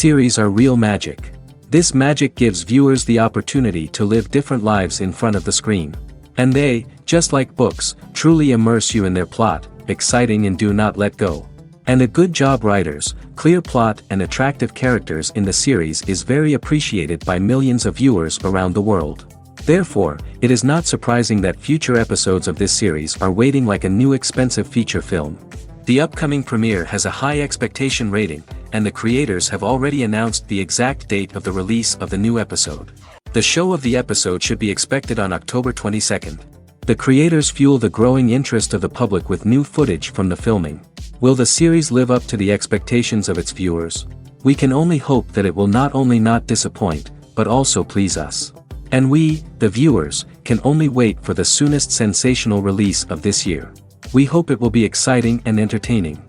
series are real magic. This magic gives viewers the opportunity to live different lives in front of the screen. And they, just like books, truly immerse you in their plot, exciting and do not let go. And a good job writers, clear plot and attractive characters in the series is very appreciated by millions of viewers around the world. Therefore, it is not surprising that future episodes of this series are waiting like a new expensive feature film. The upcoming premiere has a high expectation rating, and the creators have already announced the exact date of the release of the new episode. The show of the episode should be expected on October 22nd. The creators fuel the growing interest of the public with new footage from the filming. Will the series live up to the expectations of its viewers? We can only hope that it will not only not disappoint, but also please us. And we, the viewers, can only wait for the soonest sensational release of this year. We hope it will be exciting and entertaining.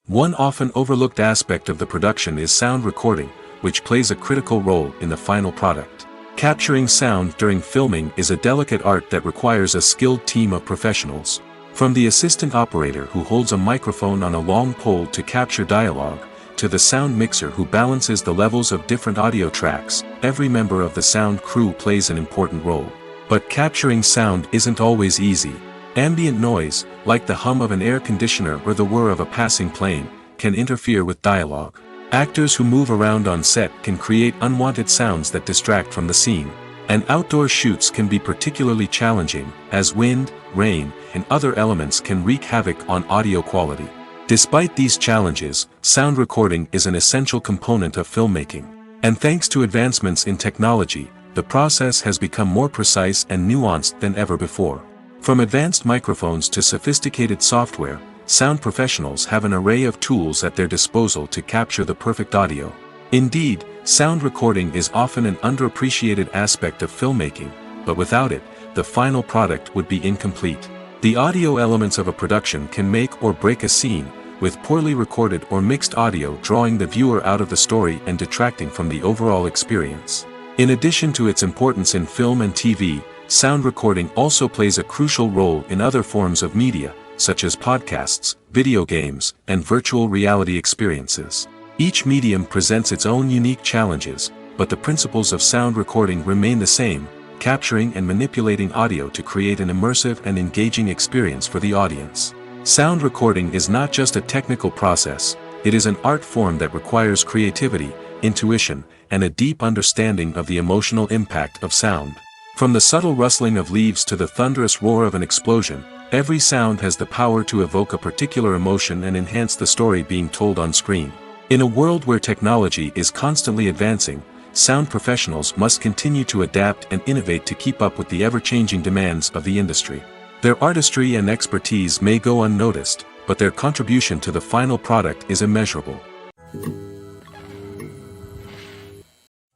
One often overlooked aspect of the production is sound recording, which plays a critical role in the final product. Capturing sound during filming is a delicate art that requires a skilled team of professionals. From the assistant operator who holds a microphone on a long pole to capture dialogue, to the sound mixer who balances the levels of different audio tracks, every member of the sound crew plays an important role. But capturing sound isn't always easy. Ambient noise, like the hum of an air conditioner or the whir of a passing plane, can interfere with dialogue. Actors who move around on set can create unwanted sounds that distract from the scene. And outdoor shoots can be particularly challenging, as wind, rain, and other elements can wreak havoc on audio quality. Despite these challenges, sound recording is an essential component of filmmaking. And thanks to advancements in technology, the process has become more precise and nuanced than ever before. From advanced microphones to sophisticated software, sound professionals have an array of tools at their disposal to capture the perfect audio. Indeed, sound recording is often an underappreciated aspect of filmmaking, but without it, the final product would be incomplete. The audio elements of a production can make or break a scene, with poorly recorded or mixed audio drawing the viewer out of the story and detracting from the overall experience. In addition to its importance in film and TV, sound recording also plays a crucial role in other forms of media, such as podcasts, video games, and virtual reality experiences. Each medium presents its own unique challenges, but the principles of sound recording remain the same, capturing and manipulating audio to create an immersive and engaging experience for the audience. Sound recording is not just a technical process, it is an art form that requires creativity, intuition, and a deep understanding of the emotional impact of sound. From the subtle rustling of leaves to the thunderous roar of an explosion, every sound has the power to evoke a particular emotion and enhance the story being told on screen. In a world where technology is constantly advancing, sound professionals must continue to adapt and innovate to keep up with the ever-changing demands of the industry. Their artistry and expertise may go unnoticed, but their contribution to the final product is immeasurable.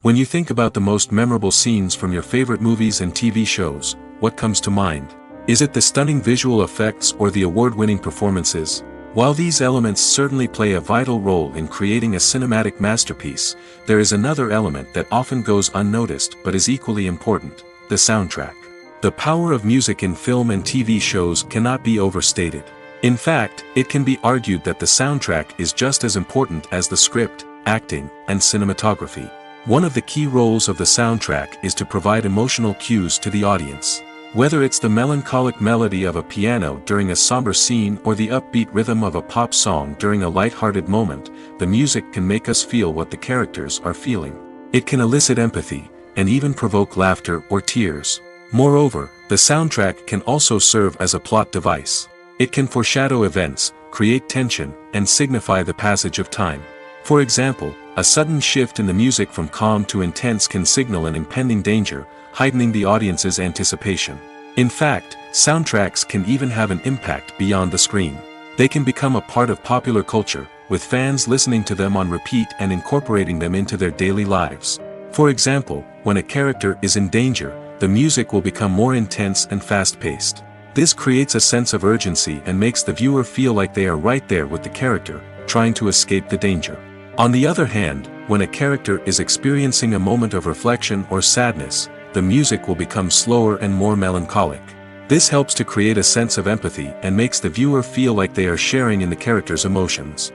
When you think about the most memorable scenes from your favorite movies and TV shows, what comes to mind? Is it the stunning visual effects or the award-winning performances? While these elements certainly play a vital role in creating a cinematic masterpiece, there is another element that often goes unnoticed but is equally important: the soundtrack. The power of music in film and TV shows cannot be overstated. In fact, it can be argued that the soundtrack is just as important as the script, acting, and cinematography. One of the key roles of the soundtrack is to provide emotional cues to the audience. Whether it's the melancholic melody of a piano during a somber scene or the upbeat rhythm of a pop song during a light-hearted moment, the music can make us feel what the characters are feeling. It can elicit empathy, and even provoke laughter or tears. Moreover, the soundtrack can also serve as a plot device. It can foreshadow events, create tension, and signify the passage of time. For example, a sudden shift in the music from calm to intense can signal an impending danger, heightening the audience's anticipation. In fact, soundtracks can even have an impact beyond the screen. They can become a part of popular culture, with fans listening to them on repeat and incorporating them into their daily lives. For example, when a character is in danger, the music will become more intense and fast-paced. This creates a sense of urgency and makes the viewer feel like they are right there with the character, trying to escape the danger. On the other hand, when a character is experiencing a moment of reflection or sadness, the music will become slower and more melancholic. This helps to create a sense of empathy and makes the viewer feel like they are sharing in the character's emotions.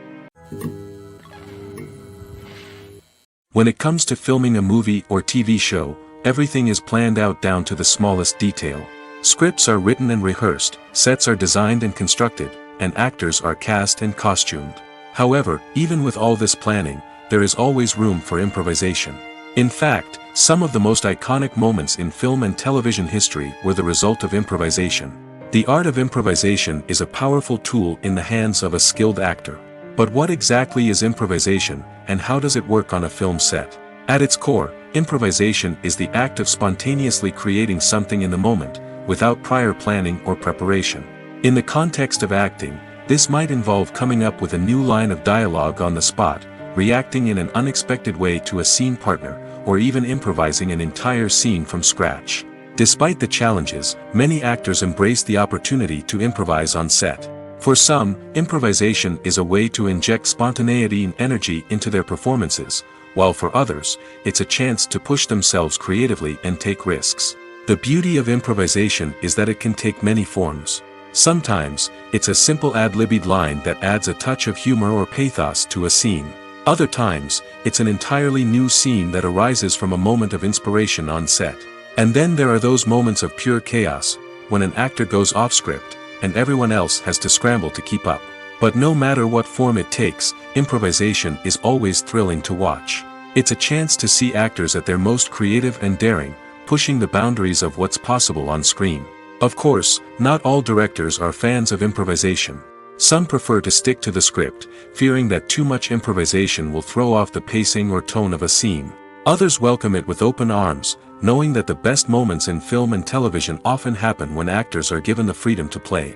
When it comes to filming a movie or TV show, everything is planned out down to the smallest detail. Scripts are written and rehearsed, sets are designed and constructed, and actors are cast and costumed. However, even with all this planning, there is always room for improvisation. In fact, some of the most iconic moments in film and television history were the result of improvisation. The art of improvisation is a powerful tool in the hands of a skilled actor. But what exactly is improvisation, and how does it work on a film set? At its core, improvisation is the act of spontaneously creating something in the moment, without prior planning or preparation. In the context of acting, this might involve coming up with a new line of dialogue on the spot, reacting in an unexpected way to a scene partner, or even improvising an entire scene from scratch. Despite the challenges, many actors embrace the opportunity to improvise on set. For some, improvisation is a way to inject spontaneity and energy into their performances, while for others, it's a chance to push themselves creatively and take risks. The beauty of improvisation is that it can take many forms. Sometimes, it's a simple ad-libbed line that adds a touch of humor or pathos to a scene. Other times, it's an entirely new scene that arises from a moment of inspiration on set. And then there are those moments of pure chaos, when an actor goes off script, and everyone else has to scramble to keep up. But no matter what form it takes, improvisation is always thrilling to watch. It's a chance to see actors at their most creative and daring, pushing the boundaries of what's possible on screen. Of course, not all directors are fans of improvisation. Some prefer to stick to the script, fearing that too much improvisation will throw off the pacing or tone of a scene. Others welcome it with open arms, knowing that the best moments in film and television often happen when actors are given the freedom to play.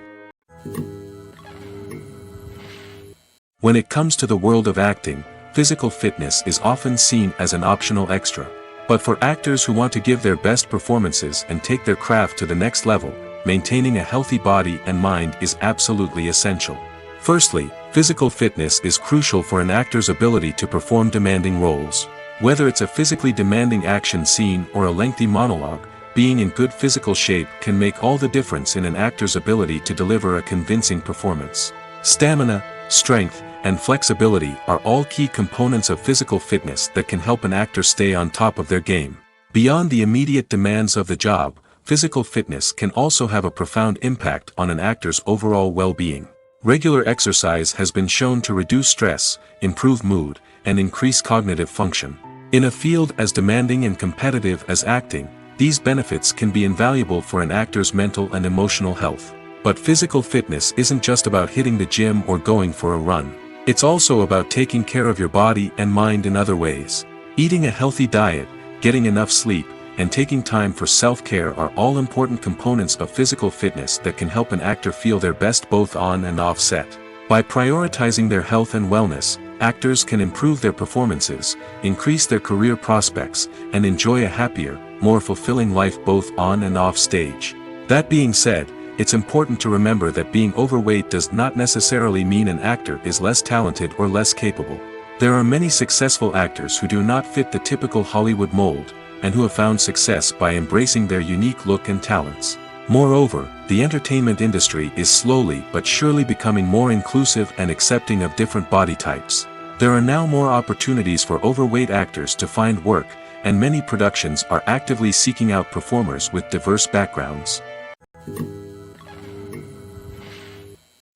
When it comes to the world of acting, physical fitness is often seen as an optional extra. But for actors who want to give their best performances and take their craft to the next level, maintaining a healthy body and mind is absolutely essential. Firstly, physical fitness is crucial for an actor's ability to perform demanding roles. Whether it's a physically demanding action scene or a lengthy monologue, being in good physical shape can make all the difference in an actor's ability to deliver a convincing performance. Stamina, strength, and flexibility are all key components of physical fitness that can help an actor stay on top of their game. Beyond the immediate demands of the job, physical fitness can also have a profound impact on an actor's overall well-being. Regular exercise has been shown to reduce stress, improve mood, and increase cognitive function. In a field as demanding and competitive as acting, these benefits can be invaluable for an actor's mental and emotional health. But physical fitness isn't just about hitting the gym or going for a run. It's also about taking care of your body and mind in other ways. Eating a healthy diet, getting enough sleep, and taking time for self-care are all important components of physical fitness that can help an actor feel their best both on and off set. By prioritizing their health and wellness, actors can improve their performances, increase their career prospects, and enjoy a happier, more fulfilling life both on and off stage. That being said, it's important to remember that being overweight does not necessarily mean an actor is less talented or less capable. There are many successful actors who do not fit the typical Hollywood mold, and who have found success by embracing their unique look and talents. Moreover, the entertainment industry is slowly but surely becoming more inclusive and accepting of different body types. There are now more opportunities for overweight actors to find work, and many productions are actively seeking out performers with diverse backgrounds.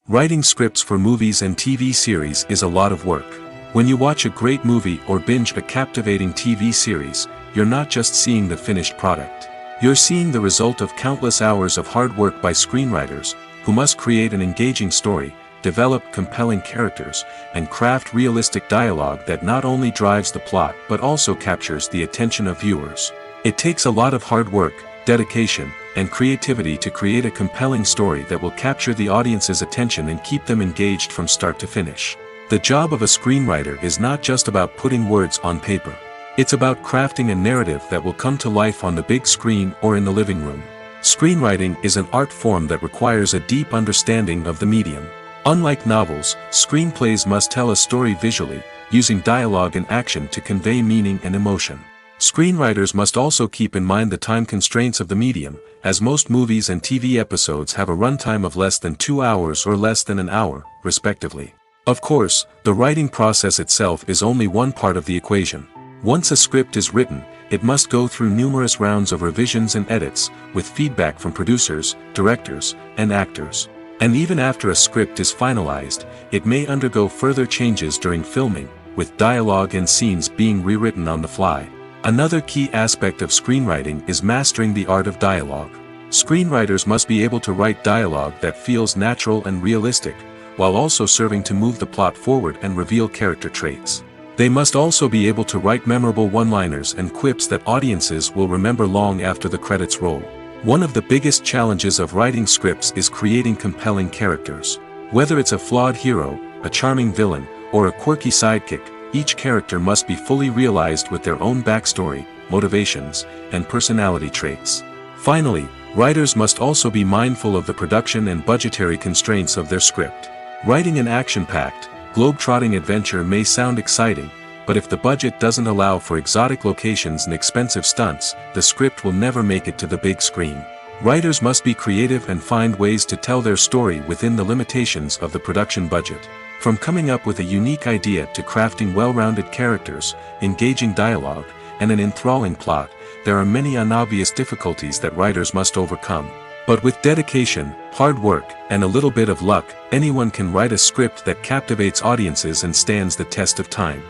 Writing scripts for movies and TV series is a lot of work. When you watch a great movie or binge a captivating TV series, you're not just seeing the finished product. You're seeing the result of countless hours of hard work by screenwriters, who must create an engaging story, develop compelling characters, and craft realistic dialogue that not only drives the plot but also captures the attention of viewers. It takes a lot of hard work, dedication, and creativity to create a compelling story that will capture the audience's attention and keep them engaged from start to finish. The job of a screenwriter is not just about putting words on paper. It's about crafting a narrative that will come to life on the big screen or in the living room. Screenwriting is an art form that requires a deep understanding of the medium. Unlike novels, screenplays must tell a story visually, using dialogue and action to convey meaning and emotion. Screenwriters must also keep in mind the time constraints of the medium, as most movies and TV episodes have a runtime of less than 2 hours or less than an hour, respectively. Of course, the writing process itself is only one part of the equation. Once a script is written, it must go through numerous rounds of revisions and edits, with feedback from producers, directors, and actors. And even after a script is finalized, it may undergo further changes during filming, with dialogue and scenes being rewritten on the fly. Another key aspect of screenwriting is mastering the art of dialogue. Screenwriters must be able to write dialogue that feels natural and realistic, while also serving to move the plot forward and reveal character traits. They must also be able to write memorable one-liners and quips that audiences will remember long after the credits roll. One of the biggest challenges of writing scripts is creating compelling characters. Whether it's a flawed hero, a charming villain, or a quirky sidekick, each character must be fully realized with their own backstory, motivations, and personality traits. Finally, writers must also be mindful of the production and budgetary constraints of their script. Writing an action-packed, globe-trotting adventure may sound exciting, but if the budget doesn't allow for exotic locations and expensive stunts, the script will never make it to the big screen. Writers must be creative and find ways to tell their story within the limitations of the production budget. From coming up with a unique idea to crafting well-rounded characters, engaging dialogue, and an enthralling plot, there are many unobvious difficulties that writers must overcome. But with dedication, hard work, and a little bit of luck, anyone can write a script that captivates audiences and stands the test of time.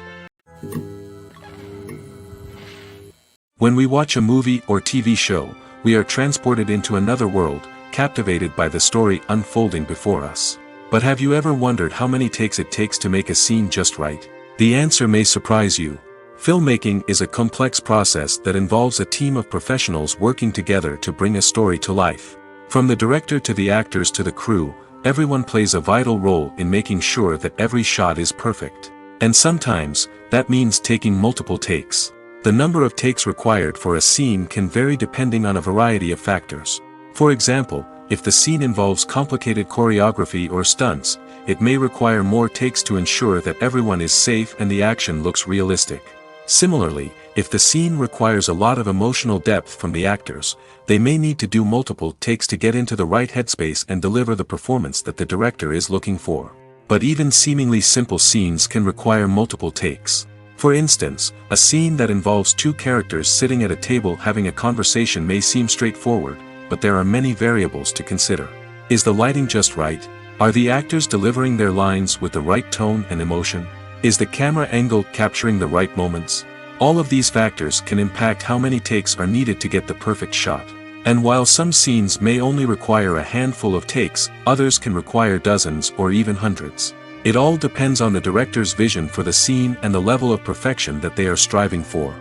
When we watch a movie or TV show, we are transported into another world, captivated by the story unfolding before us. But have you ever wondered how many takes it takes to make a scene just right? The answer may surprise you. Filmmaking is a complex process that involves a team of professionals working together to bring a story to life. From the director to the actors to the crew, everyone plays a vital role in making sure that every shot is perfect. And sometimes, that means taking multiple takes. The number of takes required for a scene can vary depending on a variety of factors. For example, if the scene involves complicated choreography or stunts, it may require more takes to ensure that everyone is safe and the action looks realistic. Similarly, if the scene requires a lot of emotional depth from the actors, they may need to do multiple takes to get into the right headspace and deliver the performance that the director is looking for. But even seemingly simple scenes can require multiple takes. For instance, a scene that involves two characters sitting at a table having a conversation may seem straightforward, but there are many variables to consider. Is the lighting just right? Are the actors delivering their lines with the right tone and emotion? Is the camera angle capturing the right moments? All of these factors can impact how many takes are needed to get the perfect shot. And while some scenes may only require a handful of takes, others can require dozens or even hundreds. It all depends on the director's vision for the scene and the level of perfection that they are striving for.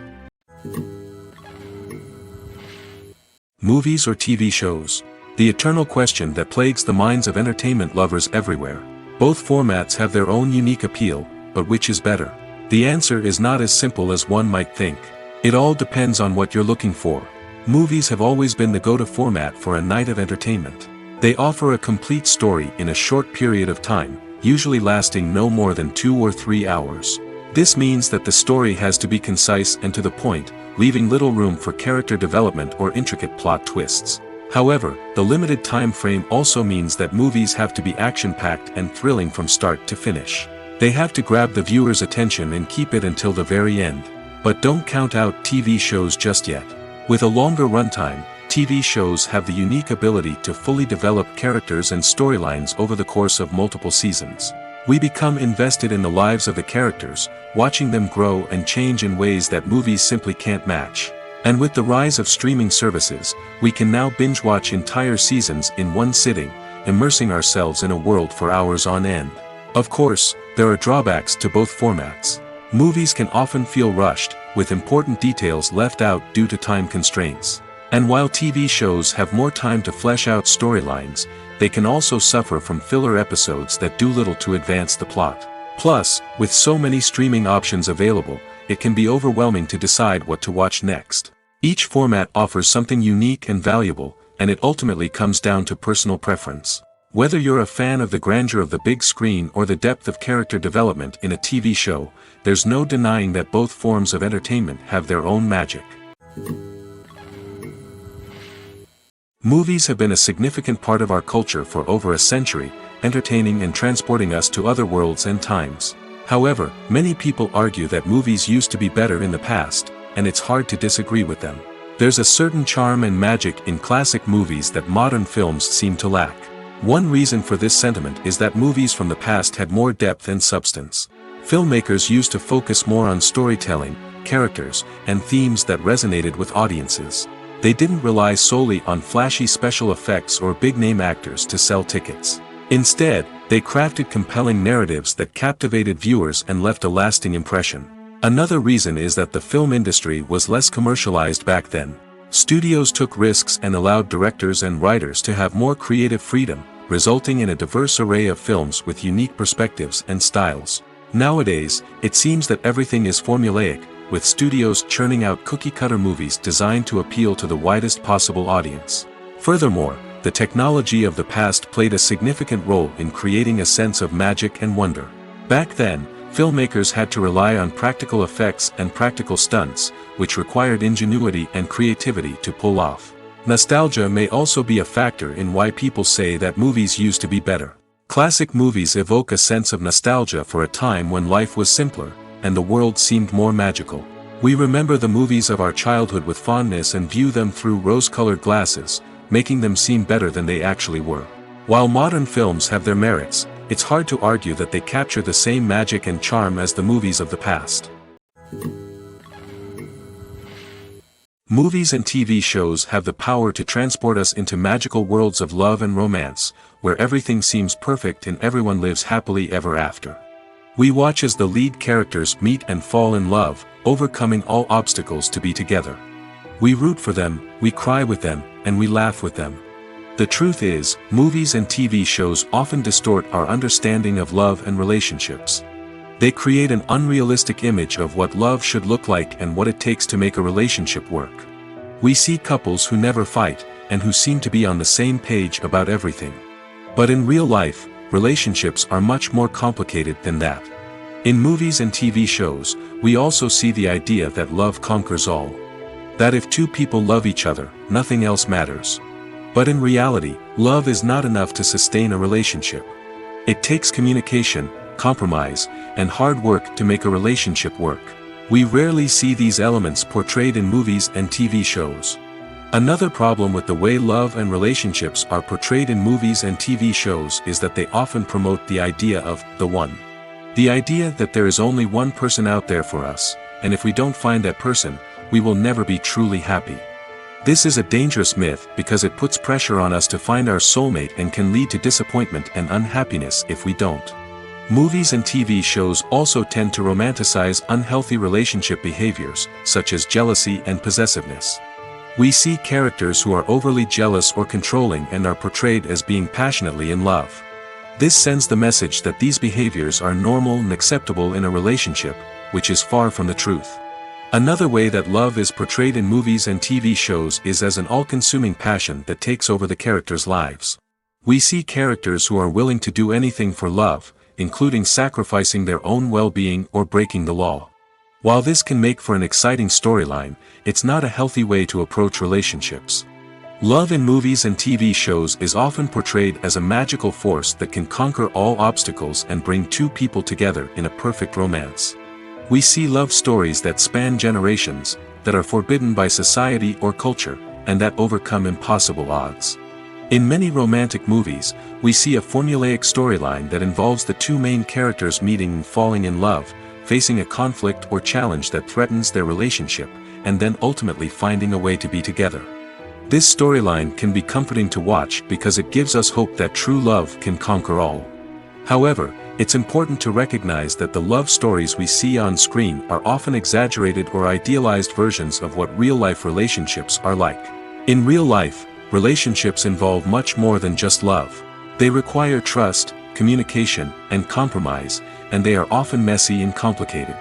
Movies or TV shows? The eternal question that plagues the minds of entertainment lovers everywhere. Both formats have their own unique appeal, but which is better? The answer is not as simple as one might think. It all depends on what you're looking for. Movies have always been the go-to format for a night of entertainment. They offer a complete story in a short period of time, usually lasting no more than 2 or 3 hours. This means that the story has to be concise and to the point, leaving little room for character development or intricate plot twists. However, the limited time frame also means that movies have to be action-packed and thrilling from start to finish. They have to grab the viewer's attention and keep it until the very end. But don't count out TV shows just yet. With a longer runtime, TV shows have the unique ability to fully develop characters and storylines over the course of multiple seasons. We become invested in the lives of the characters, watching them grow and change in ways that movies simply can't match. And with the rise of streaming services, we can now binge-watch entire seasons in one sitting, immersing ourselves in a world for hours on end. Of course, there are drawbacks to both formats. Movies can often feel rushed, with important details left out due to time constraints. And while TV shows have more time to flesh out storylines, they can also suffer from filler episodes that do little to advance the plot. Plus, with so many streaming options available, it can be overwhelming to decide what to watch next. Each format offers something unique and valuable, and it ultimately comes down to personal preference. Whether you're a fan of the grandeur of the big screen or the depth of character development in a TV show, there's no denying that both forms of entertainment have their own magic. Movies have been a significant part of our culture for over a century, entertaining and transporting us to other worlds and times. However, many people argue that movies used to be better in the past, and it's hard to disagree with them. There's a certain charm and magic in classic movies that modern films seem to lack. One reason for this sentiment is that movies from the past had more depth and substance. Filmmakers used to focus more on storytelling, characters, and themes that resonated with audiences. They didn't rely solely on flashy special effects or big-name actors to sell tickets. Instead, they crafted compelling narratives that captivated viewers and left a lasting impression. Another reason is that the film industry was less commercialized back then. Studios took risks and allowed directors and writers to have more creative freedom, resulting in a diverse array of films with unique perspectives and styles. Nowadays, it seems that everything is formulaic, with studios churning out cookie-cutter movies designed to appeal to the widest possible audience. Furthermore, the technology of the past played a significant role in creating a sense of magic and wonder. Back then, filmmakers had to rely on practical effects and practical stunts, which required ingenuity and creativity to pull off. Nostalgia may also be a factor in why people say that movies used to be better. Classic movies evoke a sense of nostalgia for a time when life was simpler, and the world seemed more magical. We remember the movies of our childhood with fondness and view them through rose-colored glasses, making them seem better than they actually were. While modern films have their merits, it's hard to argue that they capture the same magic and charm as the movies of the past. Movies and TV shows have the power to transport us into magical worlds of love and romance, where everything seems perfect and everyone lives happily ever after. We watch as the lead characters meet and fall in love, overcoming all obstacles to be together. We root for them, we cry with them, and we laugh with them. The truth is, movies and TV shows often distort our understanding of love and relationships. They create an unrealistic image of what love should look like and what it takes to make a relationship work. We see couples who never fight, and who seem to be on the same page about everything. But in real life, relationships are much more complicated than that. In movies and TV shows, we also see the idea that love conquers all. That if two people love each other, nothing else matters. But in reality, love is not enough to sustain a relationship. It takes communication, compromise, and hard work to make a relationship work. We rarely see these elements portrayed in movies and TV shows. Another problem with the way love and relationships are portrayed in movies and TV shows is that they often promote the idea of the one. The idea that there is only one person out there for us, and if we don't find that person, we will never be truly happy. This is a dangerous myth because it puts pressure on us to find our soulmate and can lead to disappointment and unhappiness if we don't. Movies and TV shows also tend to romanticize unhealthy relationship behaviors, such as jealousy and possessiveness. We see characters who are overly jealous or controlling and are portrayed as being passionately in love. This sends the message that these behaviors are normal and acceptable in a relationship, which is far from the truth. Another way that love is portrayed in movies and TV shows is as an all-consuming passion that takes over the characters' lives. We see characters who are willing to do anything for love, including sacrificing their own well-being or breaking the law. While this can make for an exciting storyline, it's not a healthy way to approach relationships. Love in movies and TV shows is often portrayed as a magical force that can conquer all obstacles and bring two people together in a perfect romance. We see love stories that span generations, that are forbidden by society or culture, and that overcome impossible odds. In many romantic movies, we see a formulaic storyline that involves the two main characters meeting and falling in love, facing a conflict or challenge that threatens their relationship, and then ultimately finding a way to be together. This storyline can be comforting to watch because it gives us hope that true love can conquer all. However, it's important to recognize that the love stories we see on screen are often exaggerated or idealized versions of what real-life relationships are like. In real life, relationships involve much more than just love. They require trust, communication, and compromise, and they are often messy and complicated.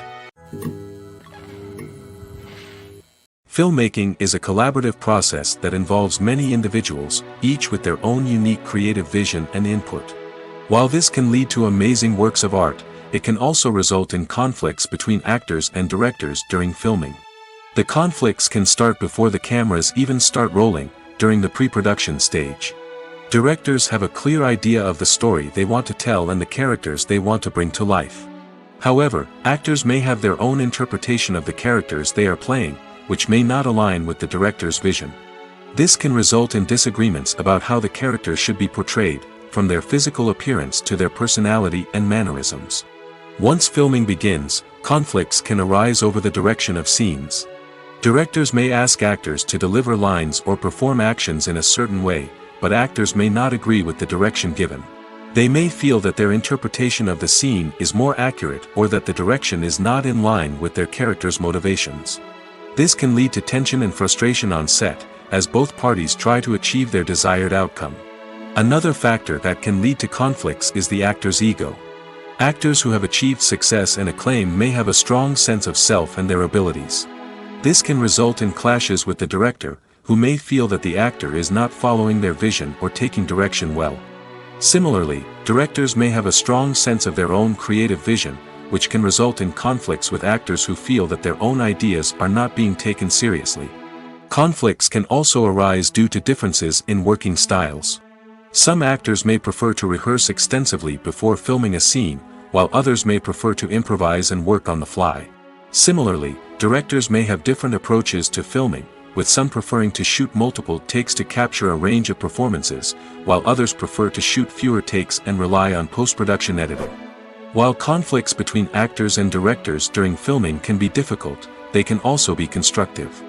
Filmmaking is a collaborative process that involves many individuals, each with their own unique creative vision and input. While this can lead to amazing works of art, it can also result in conflicts between actors and directors during filming. The conflicts can start before the cameras even start rolling, during the pre-production stage. Directors have a clear idea of the story they want to tell and the characters they want to bring to life. However, actors may have their own interpretation of the characters they are playing, which may not align with the director's vision. This can result in disagreements about how the characters should be portrayed, from their physical appearance to their personality and mannerisms. Once filming begins, conflicts can arise over the direction of scenes. Directors may ask actors to deliver lines or perform actions in a certain way, but actors may not agree with the direction given. They may feel that their interpretation of the scene is more accurate or that the direction is not in line with their character's motivations. This can lead to tension and frustration on set, as both parties try to achieve their desired outcome. Another factor that can lead to conflicts is the actor's ego. Actors who have achieved success and acclaim may have a strong sense of self and their abilities. This can result in clashes with the director, who may feel that the actor is not following their vision or taking direction well. Similarly, directors may have a strong sense of their own creative vision, which can result in conflicts with actors who feel that their own ideas are not being taken seriously. Conflicts can also arise due to differences in working styles. Some actors may prefer to rehearse extensively before filming a scene, while others may prefer to improvise and work on the fly. Similarly, directors may have different approaches to filming, with some preferring to shoot multiple takes to capture a range of performances, while others prefer to shoot fewer takes and rely on post-production editing. While conflicts between actors and directors during filming can be difficult, they can also be constructive.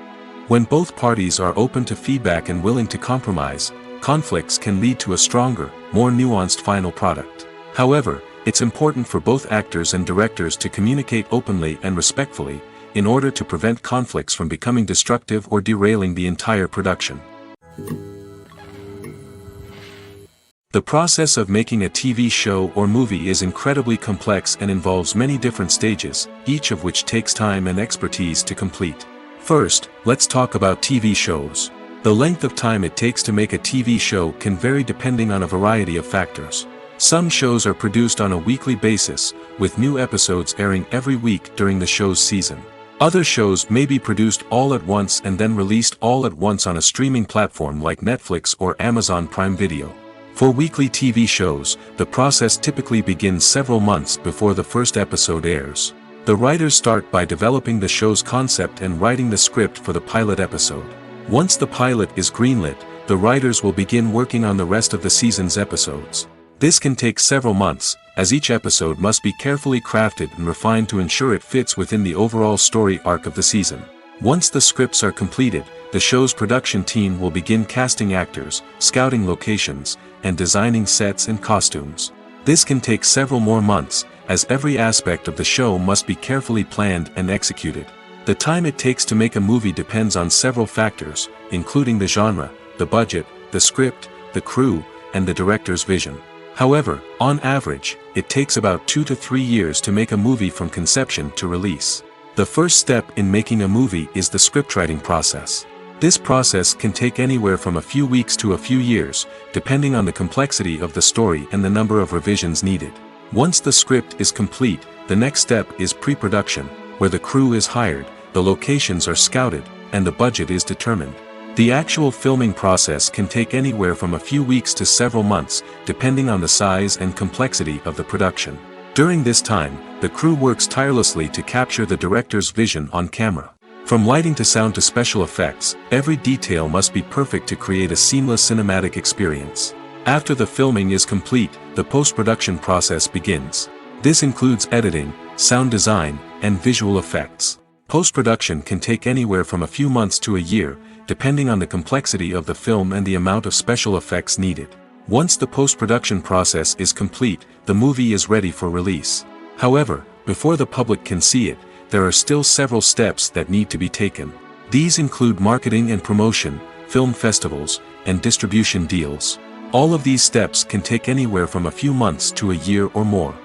When both parties are open to feedback and willing to compromise, conflicts can lead to a stronger, more nuanced final product. However, it's important for both actors and directors to communicate openly and respectfully, in order to prevent conflicts from becoming destructive or derailing the entire production. The process of making a TV show or movie is incredibly complex and involves many different stages, each of which takes time and expertise to complete. First, let's talk about TV shows. The length of time it takes to make a TV show can vary depending on a variety of factors. Some shows are produced on a weekly basis, with new episodes airing every week during the show's season. Other shows may be produced all at once and then released all at once on a streaming platform like Netflix or Amazon Prime Video. For weekly TV shows, the process typically begins several months before the first episode airs. The writers start by developing the show's concept and writing the script for the pilot episode. Once the pilot is greenlit, the writers will begin working on the rest of the season's episodes. This can take several months, as each episode must be carefully crafted and refined to ensure it fits within the overall story arc of the season. Once the scripts are completed, the show's production team will begin casting actors, scouting locations, and designing sets and costumes. This can take several more months, as every aspect of the show must be carefully planned and executed. The time it takes to make a movie depends on several factors, including the genre, the budget, the script, the crew, and the director's vision. However, on average, it takes about 2 to 3 years to make a movie from conception to release. The first step in making a movie is the scriptwriting process. This process can take anywhere from a few weeks to a few years, depending on the complexity of the story and the number of revisions needed. Once the script is complete, the next step is pre-production, where the crew is hired, the locations are scouted, and the budget is determined. The actual filming process can take anywhere from a few weeks to several months, depending on the size and complexity of the production. During this time, the crew works tirelessly to capture the director's vision on camera. From lighting to sound to special effects, every detail must be perfect to create a seamless cinematic experience. After the filming is complete, the post-production process begins. This includes editing, sound design, and visual effects. Post-production can take anywhere from a few months to a year, depending on the complexity of the film and the amount of special effects needed. Once the post-production process is complete, the movie is ready for release. However, before the public can see it, there are still several steps that need to be taken. These include marketing and promotion, film festivals, and distribution deals. All of these steps can take anywhere from a few months to a year or more.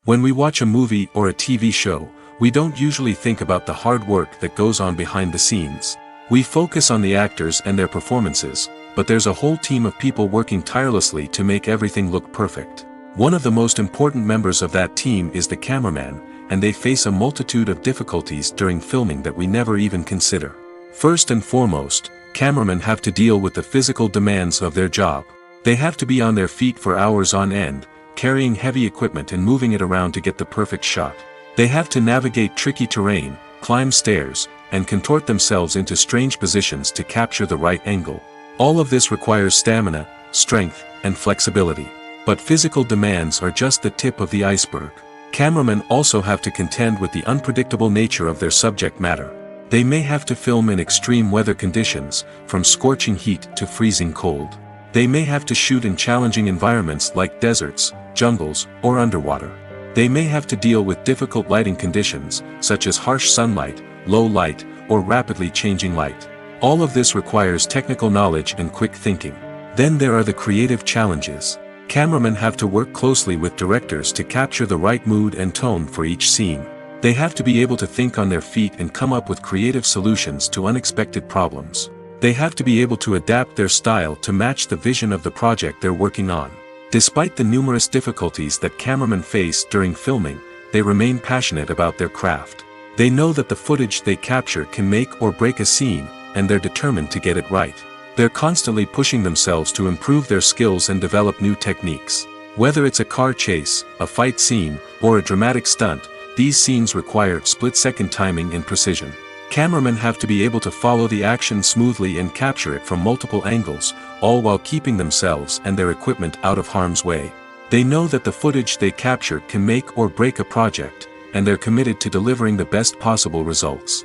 When we watch a movie or a TV show, we don't usually think about the hard work that goes on behind the scenes. We focus on the actors and their performances, but there's a whole team of people working tirelessly to make everything look perfect. One of the most important members of that team is the cameraman, and they face a multitude of difficulties during filming that we never even consider. First and foremost, cameramen have to deal with the physical demands of their job. They have to be on their feet for hours on end, carrying heavy equipment and moving it around to get the perfect shot. They have to navigate tricky terrain, climb stairs, and contort themselves into strange positions to capture the right angle. All of this requires stamina, strength, and flexibility. But physical demands are just the tip of the iceberg. Cameramen also have to contend with the unpredictable nature of their subject matter. They may have to film in extreme weather conditions, from scorching heat to freezing cold. They may have to shoot in challenging environments like deserts, jungles, or underwater. They may have to deal with difficult lighting conditions, such as harsh sunlight, low light, or rapidly changing light. All of this requires technical knowledge and quick thinking. Then there are the creative challenges. Cameramen have to work closely with directors to capture the right mood and tone for each scene. They have to be able to think on their feet and come up with creative solutions to unexpected problems. They have to be able to adapt their style to match the vision of the project they're working on. Despite the numerous difficulties that cameramen face during filming, they remain passionate about their craft. They know that the footage they capture can make or break a scene, and they're determined to get it right. They're constantly pushing themselves to improve their skills and develop new techniques. Whether it's a car chase, a fight scene, or a dramatic stunt, these scenes require split-second timing and precision. Cameramen have to be able to follow the action smoothly and capture it from multiple angles, all while keeping themselves and their equipment out of harm's way. They know that the footage they capture can make or break a project, and they're committed to delivering the best possible results.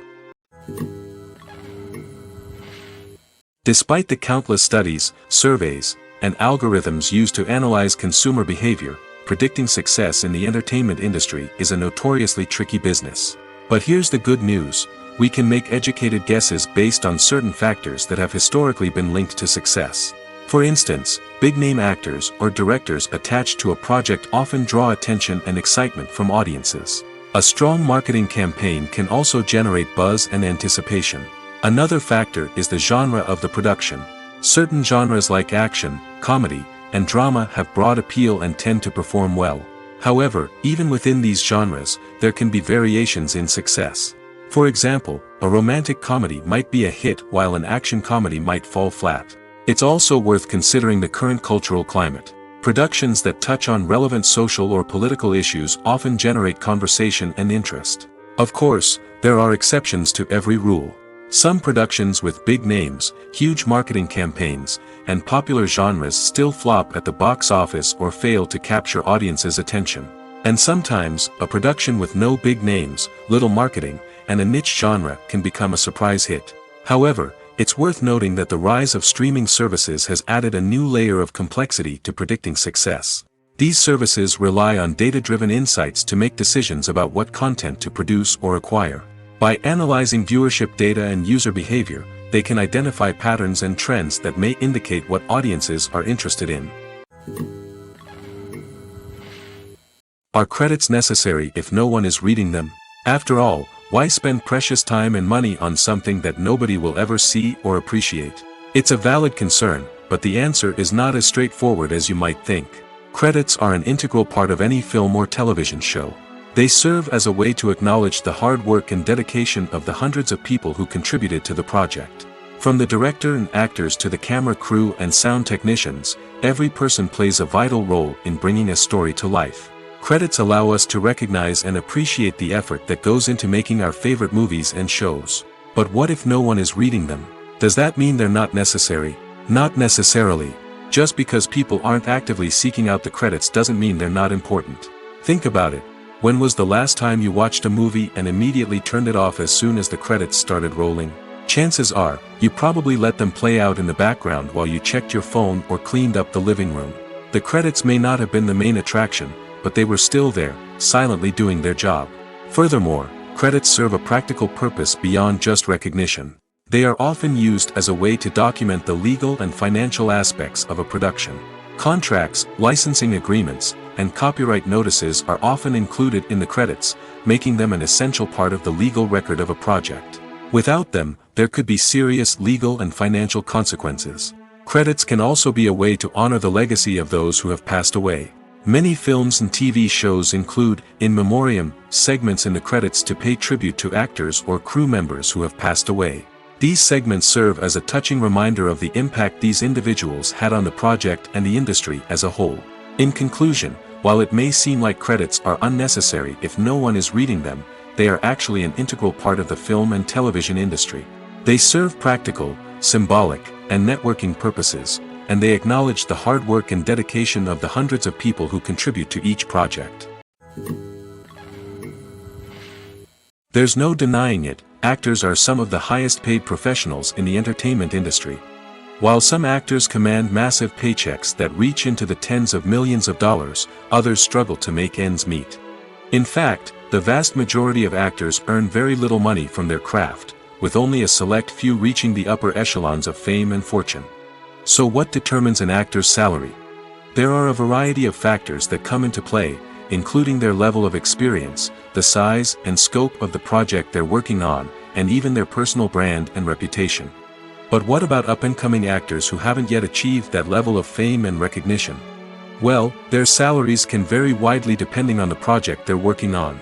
Despite the countless studies, surveys, and algorithms used to analyze consumer behavior, predicting success in the entertainment industry is a notoriously tricky business. But here's the good news: we can make educated guesses based on certain factors that have historically been linked to success. For instance, big-name actors or directors attached to a project often draw attention and excitement from audiences. A strong marketing campaign can also generate buzz and anticipation. Another factor is the genre of the production. Certain genres like action, comedy, and drama have broad appeal and tend to perform well. However, even within these genres, there can be variations in success. For example, a romantic comedy might be a hit while an action comedy might fall flat. It's also worth considering the current cultural climate. Productions that touch on relevant social or political issues often generate conversation and interest. Of course, there are exceptions to every rule. Some productions with big names, huge marketing campaigns, and popular genres still flop at the box office or fail to capture audiences' attention. And sometimes, a production with no big names, little marketing, and a niche genre can become a surprise hit. However, it's worth noting that the rise of streaming services has added a new layer of complexity to predicting success. These services rely on data-driven insights to make decisions about what content to produce or acquire. By analyzing viewership data and user behavior, they can identify patterns and trends that may indicate what audiences are interested in. Are credits necessary if no one is reading them? After all, why spend precious time and money on something that nobody will ever see or appreciate? It's a valid concern, but the answer is not as straightforward as you might think. Credits are an integral part of any film or television show. They serve as a way to acknowledge the hard work and dedication of the hundreds of people who contributed to the project. From the director and actors to the camera crew and sound technicians, every person plays a vital role in bringing a story to life. Credits allow us to recognize and appreciate the effort that goes into making our favorite movies and shows. But what if no one is reading them? Does that mean they're not necessary? Not necessarily. Just because people aren't actively seeking out the credits doesn't mean they're not important. Think about it. When was the last time you watched a movie and immediately turned it off as soon as the credits started rolling? Chances are, you probably let them play out in the background while you checked your phone or cleaned up the living room. The credits may not have been the main attraction, but they were still there, silently doing their job. Furthermore, credits serve a practical purpose beyond just recognition. They are often used as a way to document the legal and financial aspects of a production. Contracts, licensing agreements, and copyright notices are often included in the credits, making them an essential part of the legal record of a project. Without them, there could be serious legal and financial consequences. Credits can also be a way to honor the legacy of those who have passed away. Many films and TV shows include, in memoriam, segments in the credits to pay tribute to actors or crew members who have passed away. These segments serve as a touching reminder of the impact these individuals had on the project and the industry as a whole. In conclusion, while it may seem like credits are unnecessary if no one is reading them, they are actually an integral part of the film and television industry. They serve practical, symbolic, and networking purposes, and they acknowledge the hard work and dedication of the hundreds of people who contribute to each project. There's no denying it, actors are some of the highest paid professionals in the entertainment industry. While some actors command massive paychecks that reach into the tens of millions of dollars, others struggle to make ends meet. In fact, the vast majority of actors earn very little money from their craft, with only a select few reaching the upper echelons of fame and fortune. So what determines an actor's salary? There are a variety of factors that come into play, including their level of experience, the size and scope of the project they're working on, and even their personal brand and reputation. But what about up-and-coming actors who haven't yet achieved that level of fame and recognition? Well, their salaries can vary widely depending on the project they're working on.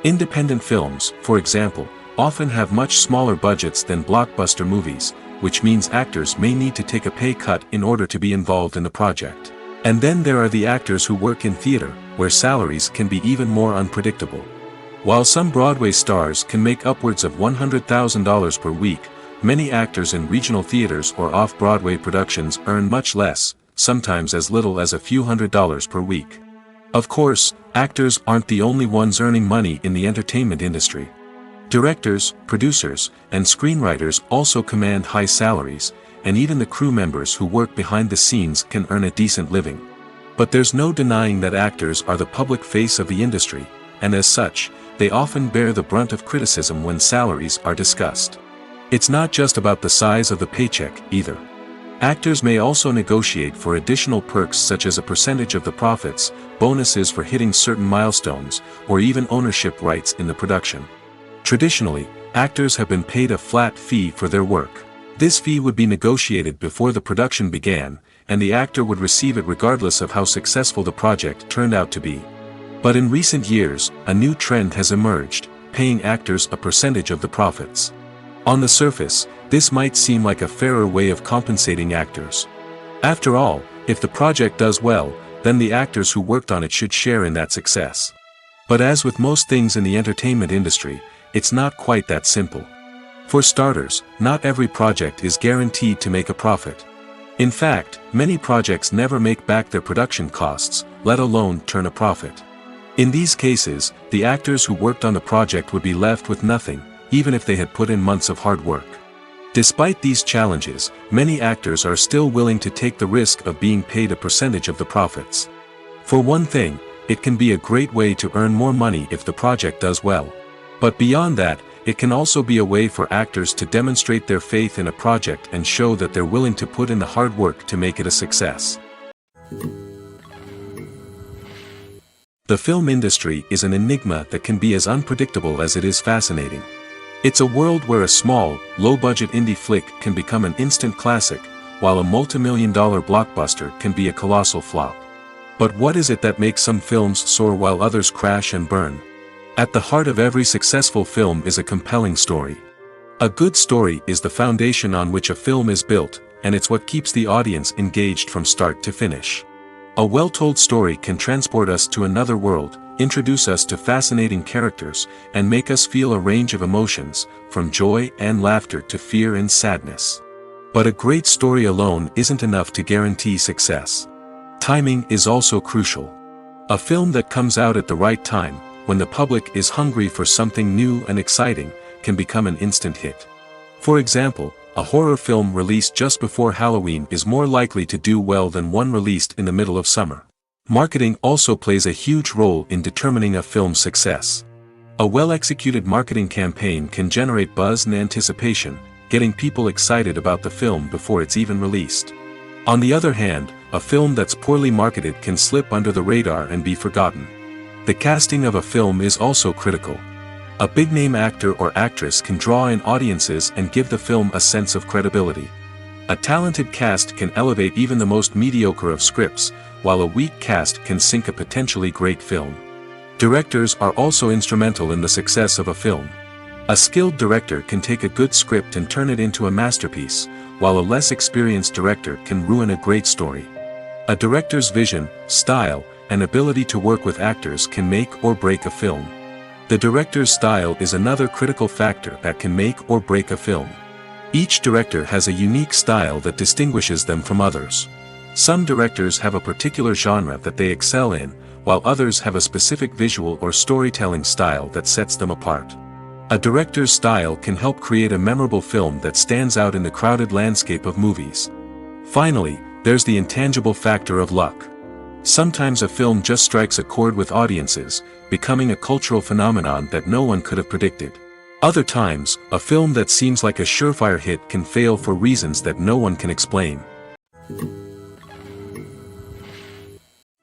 Independent films, for example, often have much smaller budgets than blockbuster movies, which means actors may need to take a pay cut in order to be involved in the project. And then there are the actors who work in theater, where salaries can be even more unpredictable. While some Broadway stars can make upwards of $100,000 per week, many actors in regional theaters or off-Broadway productions earn much less, sometimes as little as a few $100s per week. Of course, actors aren't the only ones earning money in the entertainment industry. Directors, producers, and screenwriters also command high salaries, and even the crew members who work behind the scenes can earn a decent living. But there's no denying that actors are the public face of the industry, and as such, they often bear the brunt of criticism when salaries are discussed. It's not just about the size of the paycheck, either. Actors may also negotiate for additional perks such as a percentage of the profits, bonuses for hitting certain milestones, or even ownership rights in the production. Traditionally, actors have been paid a flat fee for their work. This fee would be negotiated before the production began, and the actor would receive it regardless of how successful the project turned out to be. But in recent years, a new trend has emerged, paying actors a percentage of the profits. On the surface, this might seem like a fairer way of compensating actors. After all, if the project does well, then the actors who worked on it should share in that success. But as with most things in the entertainment industry, it's not quite that simple. For starters, not every project is guaranteed to make a profit. In fact, many projects never make back their production costs, let alone turn a profit. In these cases, the actors who worked on the project would be left with nothing, even if they had put in months of hard work. Despite these challenges, many actors are still willing to take the risk of being paid a percentage of the profits. For one thing, it can be a great way to earn more money if the project does well. But beyond that, it can also be a way for actors to demonstrate their faith in a project and show that they're willing to put in the hard work to make it a success. The film industry is an enigma that can be as unpredictable as it is fascinating. It's a world where a small, low-budget indie flick can become an instant classic, while a multi-million-dollar blockbuster can be a colossal flop. But what is it that makes some films soar while others crash and burn? At the heart of every successful film is a compelling story. A good story is the foundation on which a film is built, and it's what keeps the audience engaged from start to finish. A well-told story can transport us to another world, introduce us to fascinating characters, and make us feel a range of emotions, from joy and laughter to fear and sadness. But a great story alone isn't enough to guarantee success. Timing is also crucial. A film that comes out at the right time, when the public is hungry for something new and exciting, can become an instant hit. For example, a horror film released just before Halloween is more likely to do well than one released in the middle of summer. Marketing also plays a huge role in determining a film's success. A well-executed marketing campaign can generate buzz and anticipation, getting people excited about the film before it's even released. On the other hand, a film that's poorly marketed can slip under the radar and be forgotten. The casting of a film is also critical. A big-name actor or actress can draw in audiences and give the film a sense of credibility. A talented cast can elevate even the most mediocre of scripts, while a weak cast can sink a potentially great film. Directors are also instrumental in the success of a film. A skilled director can take a good script and turn it into a masterpiece, while a less experienced director can ruin a great story. A director's vision, style, and ability to work with actors can make or break a film. The director's style is another critical factor that can make or break a film. Each director has a unique style that distinguishes them from others. Some directors have a particular genre that they excel in, while others have a specific visual or storytelling style that sets them apart. A director's style can help create a memorable film that stands out in the crowded landscape of movies. Finally, there's the intangible factor of luck. Sometimes a film just strikes a chord with audiences, becoming a cultural phenomenon that no one could have predicted. Other times, a film that seems like a surefire hit can fail for reasons that no one can explain.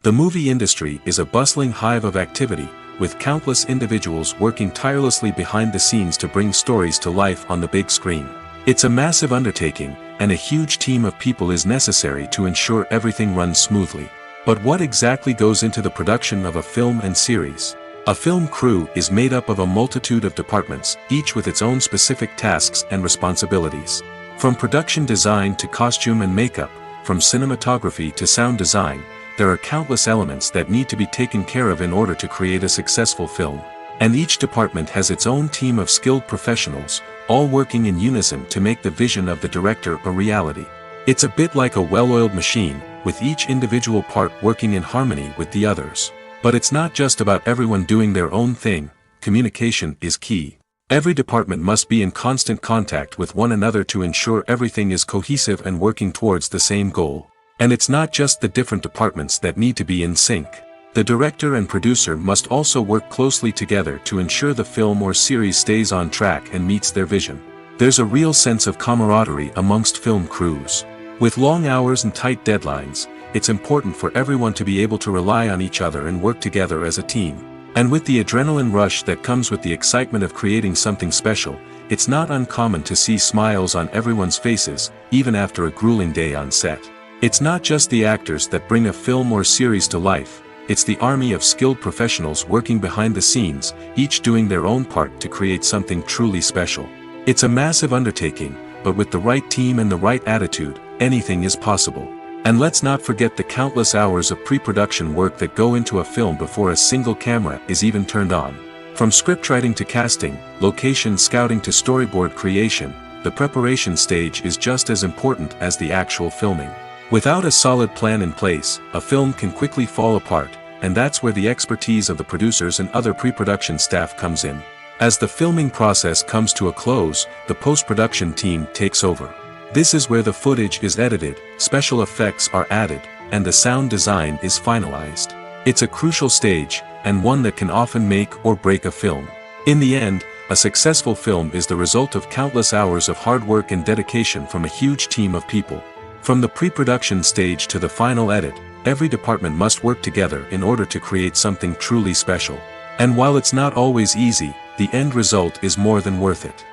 The movie industry is a bustling hive of activity, with countless individuals working tirelessly behind the scenes to bring stories to life on the big screen. It's a massive undertaking, and a huge team of people is necessary to ensure everything runs smoothly. But what exactly goes into the production of a film and series? A film crew is made up of a multitude of departments, each with its own specific tasks and responsibilities. From production design to costume and makeup, from cinematography to sound design, there are countless elements that need to be taken care of in order to create a successful film. And each department has its own team of skilled professionals, all working in unison to make the vision of the director a reality. It's a bit like a well-oiled machine, with each individual part working in harmony with the others. But it's not just about everyone doing their own thing. Communication is key. Every department must be in constant contact with one another to ensure everything is cohesive and working towards the same goal. And it's not just the different departments that need to be in sync. The director and producer must also work closely together to ensure the film or series stays on track and meets their vision. There's a real sense of camaraderie amongst film crews. With long hours and tight deadlines, it's important for everyone to be able to rely on each other and work together as a team. And with the adrenaline rush that comes with the excitement of creating something special, it's not uncommon to see smiles on everyone's faces, even after a grueling day on set. It's not just the actors that bring a film or series to life, it's the army of skilled professionals working behind the scenes, each doing their own part to create something truly special. It's a massive undertaking, but with the right team and the right attitude, anything is possible. And let's not forget the countless hours of pre-production work that go into a film before a single camera is even turned on. From scriptwriting to casting, location scouting to storyboard creation, the preparation stage is just as important as the actual filming. Without a solid plan in place, a film can quickly fall apart, and that's where the expertise of the producers and other pre-production staff comes in. As the filming process comes to a close, the post-production team takes over. This is where the footage is edited, special effects are added, and the sound design is finalized. It's a crucial stage, and one that can often make or break a film. In the end, a successful film is the result of countless hours of hard work and dedication from a huge team of people. From the pre-production stage to the final edit, every department must work together in order to create something truly special. And while it's not always easy, the end result is more than worth it.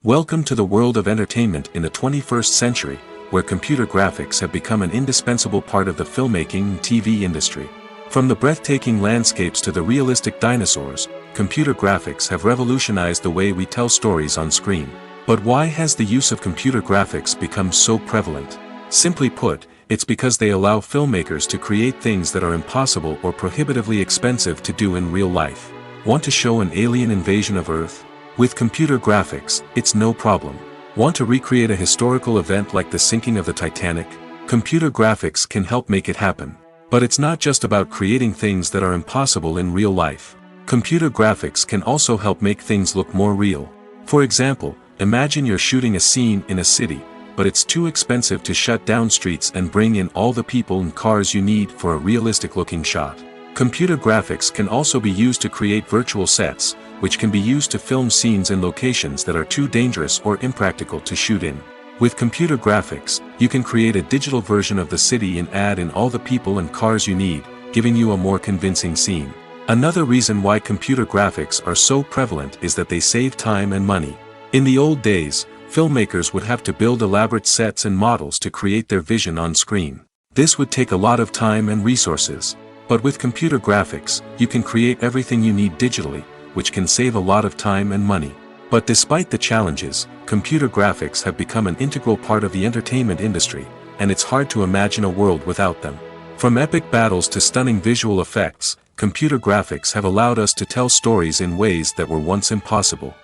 Welcome to the world of entertainment in the 21st century, where computer graphics have become an indispensable part of the filmmaking and TV industry. From the breathtaking landscapes to the realistic dinosaurs, computer graphics have revolutionized the way we tell stories on screen. But why has the use of computer graphics become so prevalent? Simply put, it's because they allow filmmakers to create things that are impossible or prohibitively expensive to do in real life. Want to show an alien invasion of Earth? With computer graphics, it's no problem. Want to recreate a historical event like the sinking of the Titanic? Computer graphics can help make it happen. But it's not just about creating things that are impossible in real life. Computer graphics can also help make things look more real. For example, imagine you're shooting a scene in a city, but it's too expensive to shut down streets and bring in all the people and cars you need for a realistic-looking shot. Computer graphics can also be used to create virtual sets, which can be used to film scenes in locations that are too dangerous or impractical to shoot in. With computer graphics, you can create a digital version of the city and add in all the people and cars you need, giving you a more convincing scene. Another reason why computer graphics are so prevalent is that they save time and money. In the old days, filmmakers would have to build elaborate sets and models to create their vision on screen. This would take a lot of time and resources. But with computer graphics, you can create everything you need digitally, which can save a lot of time and money. But despite the challenges, computer graphics have become an integral part of the entertainment industry, and it's hard to imagine a world without them. From epic battles to stunning visual effects, computer graphics have allowed us to tell stories in ways that were once impossible.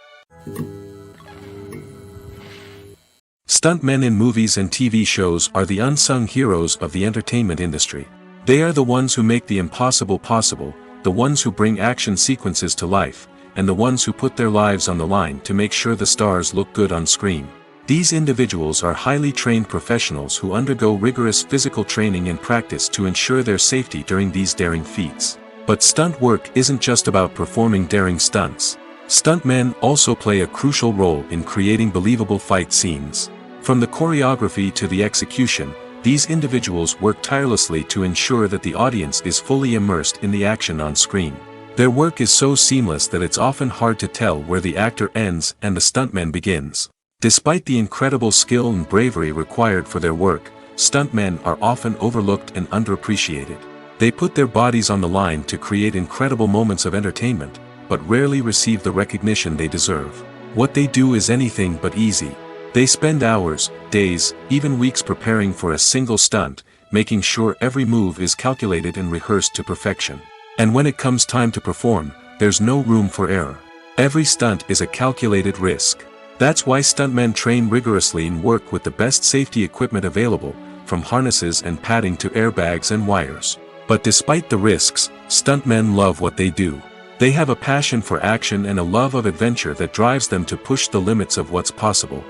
Stuntmen in movies and TV shows are the unsung heroes of the entertainment industry. They are the ones who make the impossible possible, the ones who bring action sequences to life, and the ones who put their lives on the line to make sure the stars look good on screen. These individuals are highly trained professionals who undergo rigorous physical training and practice to ensure their safety during these daring feats. But stunt work isn't just about performing daring stunts. Stuntmen also play a crucial role in creating believable fight scenes. From the choreography to the execution, these individuals work tirelessly to ensure that the audience is fully immersed in the action on screen. Their work is so seamless that it's often hard to tell where the actor ends and the stuntman begins. Despite the incredible skill and bravery required for their work, stuntmen are often overlooked and underappreciated. They put their bodies on the line to create incredible moments of entertainment, but rarely receive the recognition they deserve. What they do is anything but easy. They spend hours, days, even weeks preparing for a single stunt, making sure every move is calculated and rehearsed to perfection. And when it comes time to perform, there's no room for error. Every stunt is a calculated risk. That's why stuntmen train rigorously and work with the best safety equipment available, from harnesses and padding to airbags and wires. But despite the risks, stuntmen love what they do. They have a passion for action and a love of adventure that drives them to push the limits of what's possible.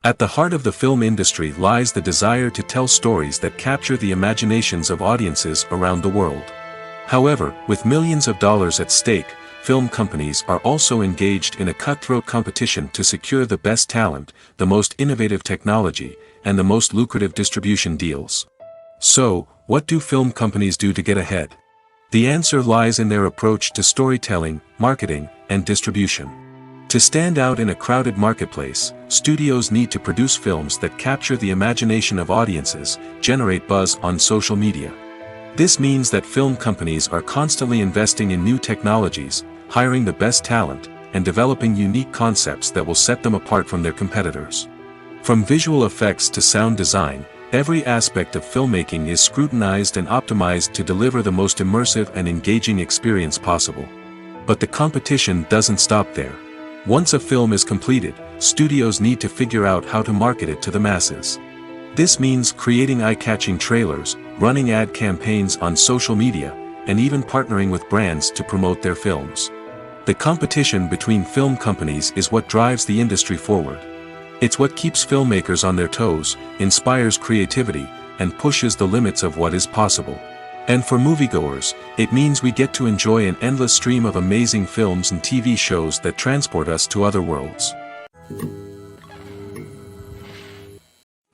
At the heart of the film industry lies the desire to tell stories that capture the imaginations of audiences around the world. However, with millions of dollars at stake, film companies are also engaged in a cutthroat competition to secure the best talent, the most innovative technology, and the most lucrative distribution deals. So, what do film companies do to get ahead? The answer lies in their approach to storytelling, marketing, and distribution. To stand out in a crowded marketplace, studios need to produce films that capture the imagination of audiences, generate buzz on social media. This means that film companies are constantly investing in new technologies, hiring the best talent, and developing unique concepts that will set them apart from their competitors. From visual effects to sound design, every aspect of filmmaking is scrutinized and optimized to deliver the most immersive and engaging experience possible. But the competition doesn't stop there. Once a film is completed, studios need to figure out how to market it to the masses. This means creating eye-catching trailers, running ad campaigns on social media, and even partnering with brands to promote their films. The competition between film companies is what drives the industry forward. It's what keeps filmmakers on their toes, inspires creativity, and pushes the limits of what is possible. And for moviegoers, it means we get to enjoy an endless stream of amazing films and TV shows that transport us to other worlds.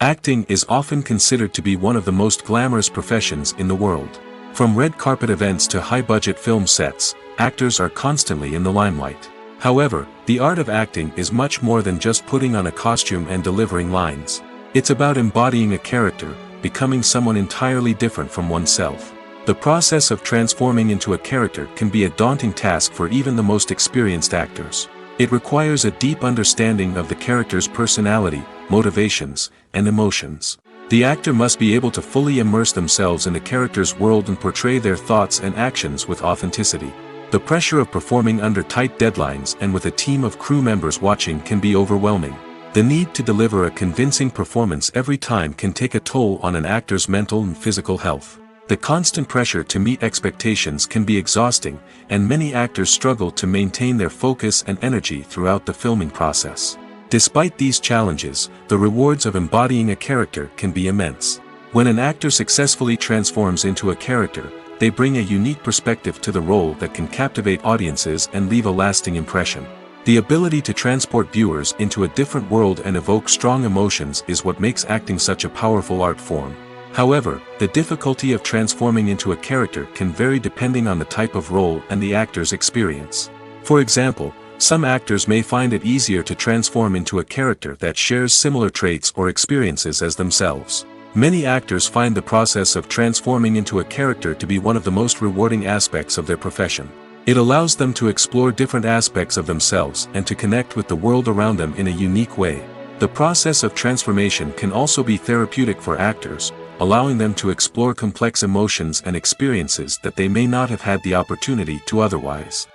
Acting is often considered to be one of the most glamorous professions in the world. From red carpet events to high-budget film sets, actors are constantly in the limelight. However, the art of acting is much more than just putting on a costume and delivering lines. It's about embodying a character, becoming someone entirely different from oneself. The process of transforming into a character can be a daunting task for even the most experienced actors. It requires a deep understanding of the character's personality, motivations, and emotions. The actor must be able to fully immerse themselves in the character's world and portray their thoughts and actions with authenticity. The pressure of performing under tight deadlines and with a team of crew members watching can be overwhelming. The need to deliver a convincing performance every time can take a toll on an actor's mental and physical health. The constant pressure to meet expectations can be exhausting, and many actors struggle to maintain their focus and energy throughout the filming process. Despite these challenges, the rewards of embodying a character can be immense. When an actor successfully transforms into a character, they bring a unique perspective to the role that can captivate audiences and leave a lasting impression. The ability to transport viewers into a different world and evoke strong emotions is what makes acting such a powerful art form. However, the difficulty of transforming into a character can vary depending on the type of role and the actor's experience. For example, some actors may find it easier to transform into a character that shares similar traits or experiences as themselves. Many actors find the process of transforming into a character to be one of the most rewarding aspects of their profession. It allows them to explore different aspects of themselves and to connect with the world around them in a unique way. The process of transformation can also be therapeutic for actors, allowing them to explore complex emotions and experiences that they may not have had the opportunity to otherwise.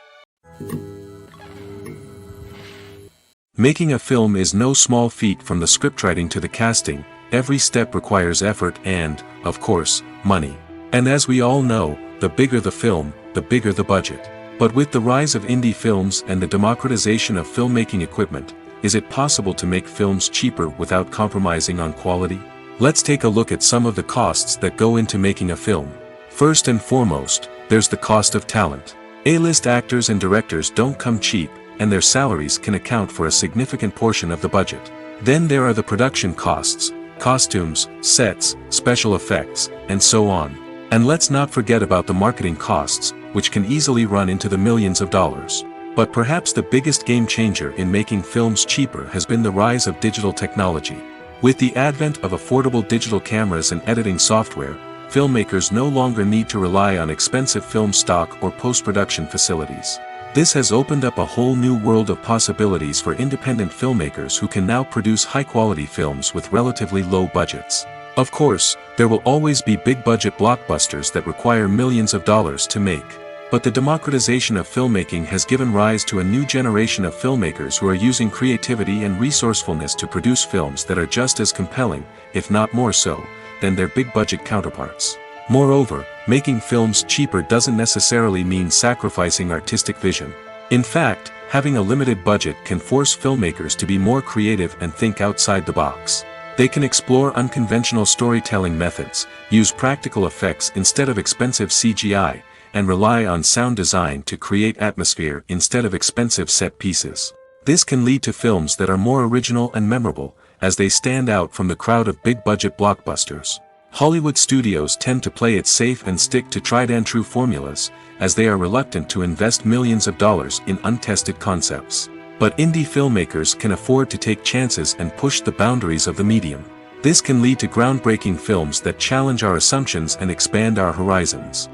Making a film is no small feat. From the scriptwriting to the casting, every step requires effort and, of course, money. And as we all know, the bigger the film, the bigger the budget. But with the rise of indie films and the democratization of filmmaking equipment, is it possible to make films cheaper without compromising on quality? Let's take a look at some of the costs that go into making a film. First and foremost, there's the cost of talent. A-list actors and directors don't come cheap, and their salaries can account for a significant portion of the budget. Then there are the production costs, costumes, sets, special effects, and so on. And let's not forget about the marketing costs, which can easily run into the millions of dollars. But perhaps the biggest game changer in making films cheaper has been the rise of digital technology. With the advent of affordable digital cameras and editing software, filmmakers no longer need to rely on expensive film stock or post-production facilities. This has opened up a whole new world of possibilities for independent filmmakers who can now produce high-quality films with relatively low budgets. Of course, there will always be big-budget blockbusters that require millions of dollars to make. But the democratization of filmmaking has given rise to a new generation of filmmakers who are using creativity and resourcefulness to produce films that are just as compelling, if not more so, than their big-budget counterparts. Moreover, making films cheaper doesn't necessarily mean sacrificing artistic vision. In fact, having a limited budget can force filmmakers to be more creative and think outside the box. They can explore unconventional storytelling methods, use practical effects instead of expensive CGI, and rely on sound design to create atmosphere instead of expensive set pieces. This can lead to films that are more original and memorable, as they stand out from the crowd of big-budget blockbusters. Hollywood studios tend to play it safe and stick to tried-and-true formulas, as they are reluctant to invest millions of dollars in untested concepts. But indie filmmakers can afford to take chances and push the boundaries of the medium. This can lead to groundbreaking films that challenge our assumptions and expand our horizons.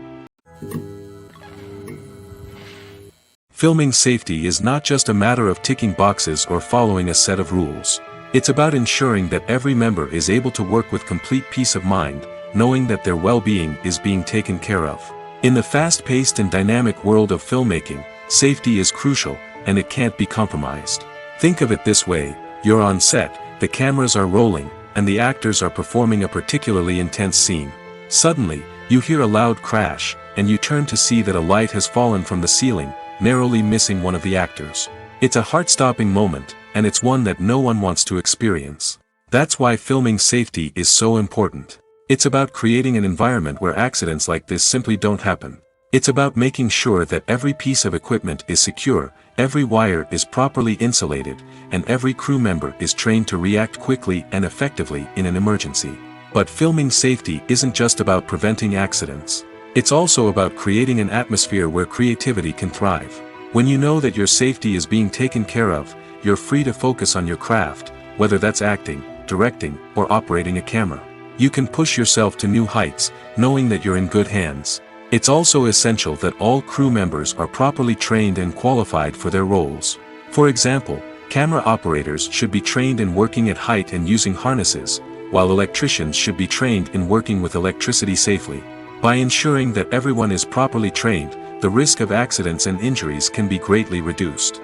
Filming safety is not just a matter of ticking boxes or following a set of rules. It's about ensuring that every member is able to work with complete peace of mind, knowing that their well-being is being taken care of. In the fast-paced and dynamic world of filmmaking, safety is crucial, and it can't be compromised. Think of it this way: you're on set, the cameras are rolling, and the actors are performing a particularly intense scene. Suddenly, you hear a loud crash, and you turn to see that a light has fallen from the ceiling, narrowly missing one of the actors. It's a heart-stopping moment, and it's one that no one wants to experience. That's why filming safety is so important. It's about creating an environment where accidents like this simply don't happen. It's about making sure that every piece of equipment is secure, every wire is properly insulated, and every crew member is trained to react quickly and effectively in an emergency. But filming safety isn't just about preventing accidents. It's also about creating an atmosphere where creativity can thrive. When you know that your safety is being taken care of, you're free to focus on your craft, whether that's acting, directing, or operating a camera. You can push yourself to new heights, knowing that you're in good hands. It's also essential that all crew members are properly trained and qualified for their roles. For example, camera operators should be trained in working at height and using harnesses, while electricians should be trained in working with electricity safely. By ensuring that everyone is properly trained, the risk of accidents and injuries can be greatly reduced.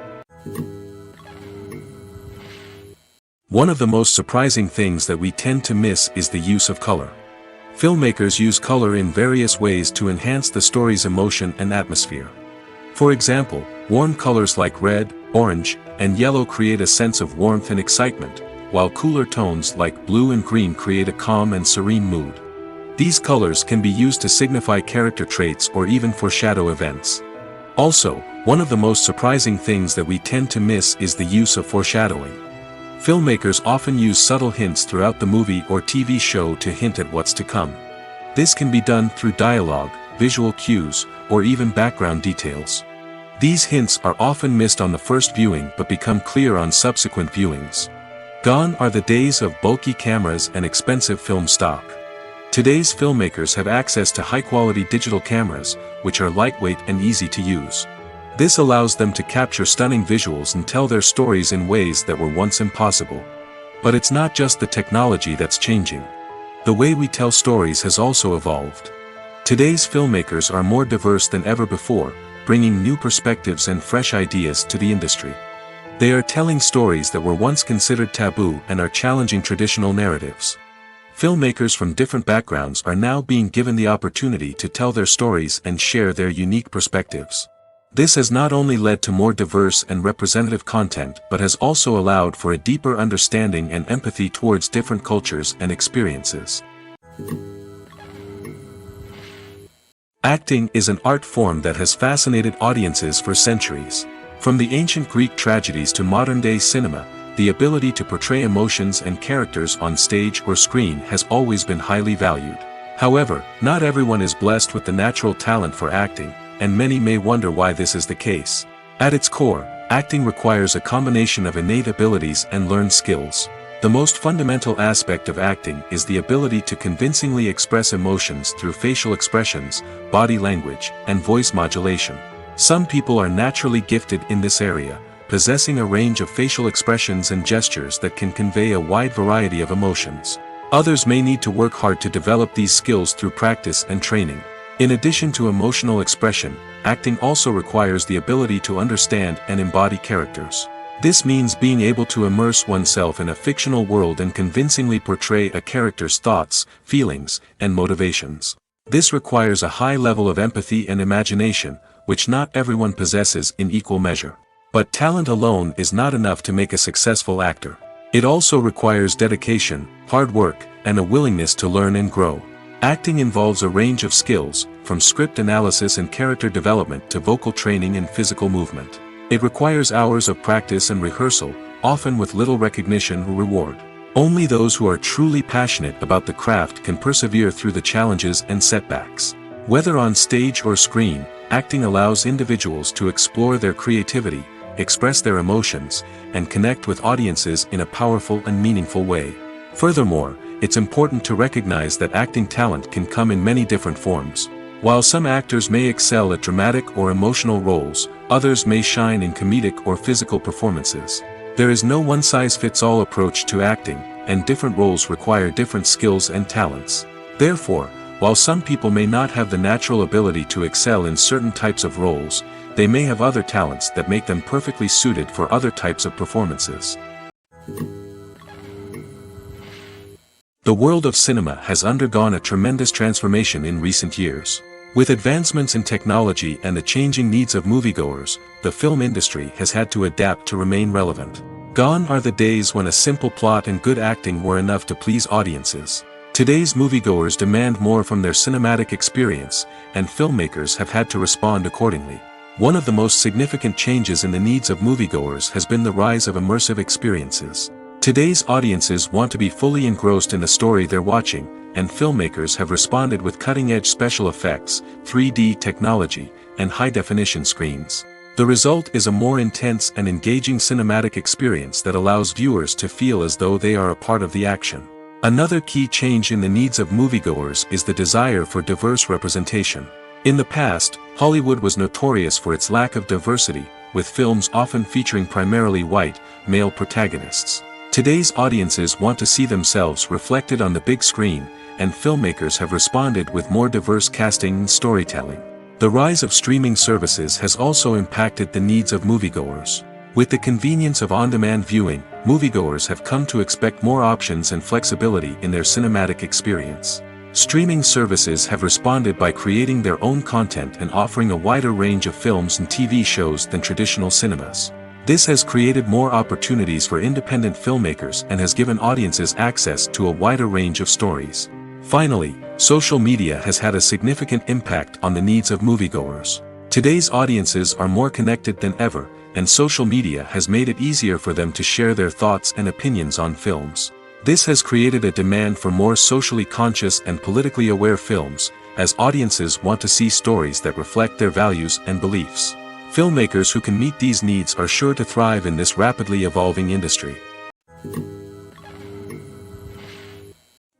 One of the most surprising things that we tend to miss is the use of color. Filmmakers use color in various ways to enhance the story's emotion and atmosphere. For example, warm colors like red, orange, and yellow create a sense of warmth and excitement, while cooler tones like blue and green create a calm and serene mood. These colors can be used to signify character traits or even foreshadow events. Also, one of the most surprising things that we tend to miss is the use of foreshadowing. Filmmakers often use subtle hints throughout the movie or TV show to hint at what's to come. This can be done through dialogue, visual cues, or even background details. These hints are often missed on the first viewing but become clear on subsequent viewings. Gone are the days of bulky cameras and expensive film stock. Today's filmmakers have access to high-quality digital cameras, which are lightweight and easy to use. This allows them to capture stunning visuals and tell their stories in ways that were once impossible. But it's not just the technology that's changing. The way we tell stories has also evolved. Today's filmmakers are more diverse than ever before, bringing new perspectives and fresh ideas to the industry. They are telling stories that were once considered taboo and are challenging traditional narratives. Filmmakers from different backgrounds are now being given the opportunity to tell their stories and share their unique perspectives. This has not only led to more diverse and representative content but has also allowed for a deeper understanding and empathy towards different cultures and experiences. Acting is an art form that has fascinated audiences for centuries. From the ancient Greek tragedies to modern-day cinema, the ability to portray emotions and characters on stage or screen has always been highly valued. However, not everyone is blessed with the natural talent for acting, and many may wonder why this is the case. At its core, acting requires a combination of innate abilities and learned skills. The most fundamental aspect of acting is the ability to convincingly express emotions through facial expressions, body language, and voice modulation. Some people are naturally gifted in this area, possessing a range of facial expressions and gestures that can convey a wide variety of emotions. Others may need to work hard to develop these skills through practice and training. In addition to emotional expression, acting also requires the ability to understand and embody characters. This means being able to immerse oneself in a fictional world and convincingly portray a character's thoughts, feelings, and motivations. This requires a high level of empathy and imagination, which not everyone possesses in equal measure. But talent alone is not enough to make a successful actor. It also requires dedication, hard work, and a willingness to learn and grow. Acting involves a range of skills, from script analysis and character development to vocal training and physical movement. It requires hours of practice and rehearsal, often with little recognition or reward. Only those who are truly passionate about the craft can persevere through the challenges and setbacks. Whether on stage or screen, acting allows individuals to explore their creativity, express their emotions, and connect with audiences in a powerful and meaningful way. Furthermore, it's important to recognize that acting talent can come in many different forms. While some actors may excel at dramatic or emotional roles, others may shine in comedic or physical performances. There is no one-size-fits-all approach to acting, and different roles require different skills and talents. Therefore, while some people may not have the natural ability to excel in certain types of roles, they may have other talents that make them perfectly suited for other types of performances. The world of cinema has undergone a tremendous transformation in recent years. With advancements in technology and the changing needs of moviegoers, the film industry has had to adapt to remain relevant. Gone are the days when a simple plot and good acting were enough to please audiences. Today's moviegoers demand more from their cinematic experience, and filmmakers have had to respond accordingly. One of the most significant changes in the needs of moviegoers has been the rise of immersive experiences. Today's audiences want to be fully engrossed in the story they're watching, and filmmakers have responded with cutting-edge special effects, 3D technology, and high-definition screens. The result is a more intense and engaging cinematic experience that allows viewers to feel as though they are a part of the action. Another key change in the needs of moviegoers is the desire for diverse representation. In the past, Hollywood was notorious for its lack of diversity, with films often featuring primarily white, male protagonists. Today's audiences want to see themselves reflected on the big screen, and filmmakers have responded with more diverse casting and storytelling. The rise of streaming services has also impacted the needs of moviegoers. With the convenience of on-demand viewing, moviegoers have come to expect more options and flexibility in their cinematic experience. Streaming services have responded by creating their own content and offering a wider range of films and TV shows than traditional cinemas. This has created more opportunities for independent filmmakers and has given audiences access to a wider range of stories. Finally, social media has had a significant impact on the needs of moviegoers. Today's audiences are more connected than ever, and social media has made it easier for them to share their thoughts and opinions on films. This has created a demand for more socially conscious and politically aware films, as audiences want to see stories that reflect their values and beliefs. Filmmakers who can meet these needs are sure to thrive in this rapidly evolving industry.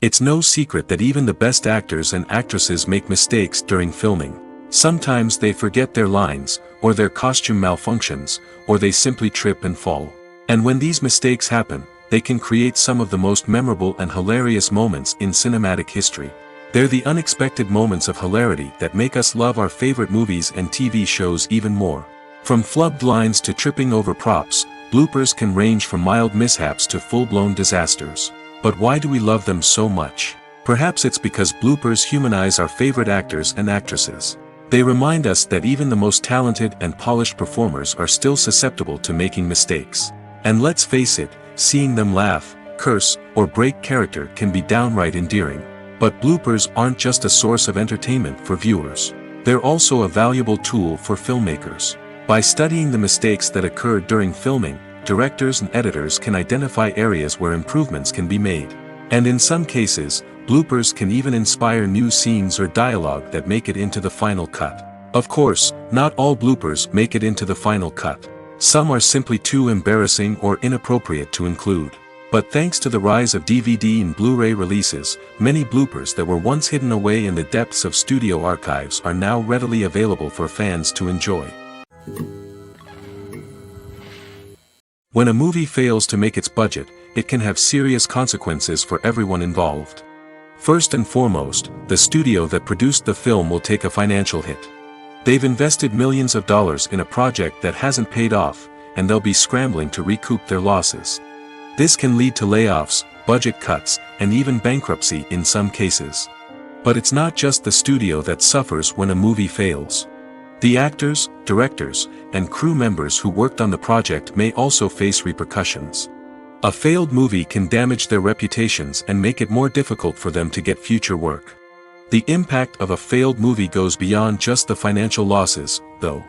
It's no secret that even the best actors and actresses make mistakes during filming. Sometimes they forget their lines, or their costume malfunctions, or they simply trip and fall. And when these mistakes happen, they can create some of the most memorable and hilarious moments in cinematic history. They're the unexpected moments of hilarity that make us love our favorite movies and TV shows even more. From flubbed lines to tripping over props, bloopers can range from mild mishaps to full-blown disasters. But why do we love them so much? Perhaps it's because bloopers humanize our favorite actors and actresses. They remind us that even the most talented and polished performers are still susceptible to making mistakes. And let's face it, seeing them laugh, curse, or break character can be downright endearing. But bloopers aren't just a source of entertainment for viewers. They're also a valuable tool for filmmakers. By studying the mistakes that occurred during filming, directors and editors can identify areas where improvements can be made. And in some cases, bloopers can even inspire new scenes or dialogue that make it into the final cut. Of course, not all bloopers make it into the final cut. Some are simply too embarrassing or inappropriate to include. But thanks to the rise of DVD and Blu-ray releases, many bloopers that were once hidden away in the depths of studio archives are now readily available for fans to enjoy. When a movie fails to make its budget, it can have serious consequences for everyone involved. First and foremost, the studio that produced the film will take a financial hit. They've invested millions of dollars in a project that hasn't paid off, and they'll be scrambling to recoup their losses. This can lead to layoffs, budget cuts, and even bankruptcy in some cases. But it's not just the studio that suffers when a movie fails. The actors, directors, and crew members who worked on the project may also face repercussions. A failed movie can damage their reputations and make it more difficult for them to get future work. The impact of a failed movie goes beyond just the financial losses, though.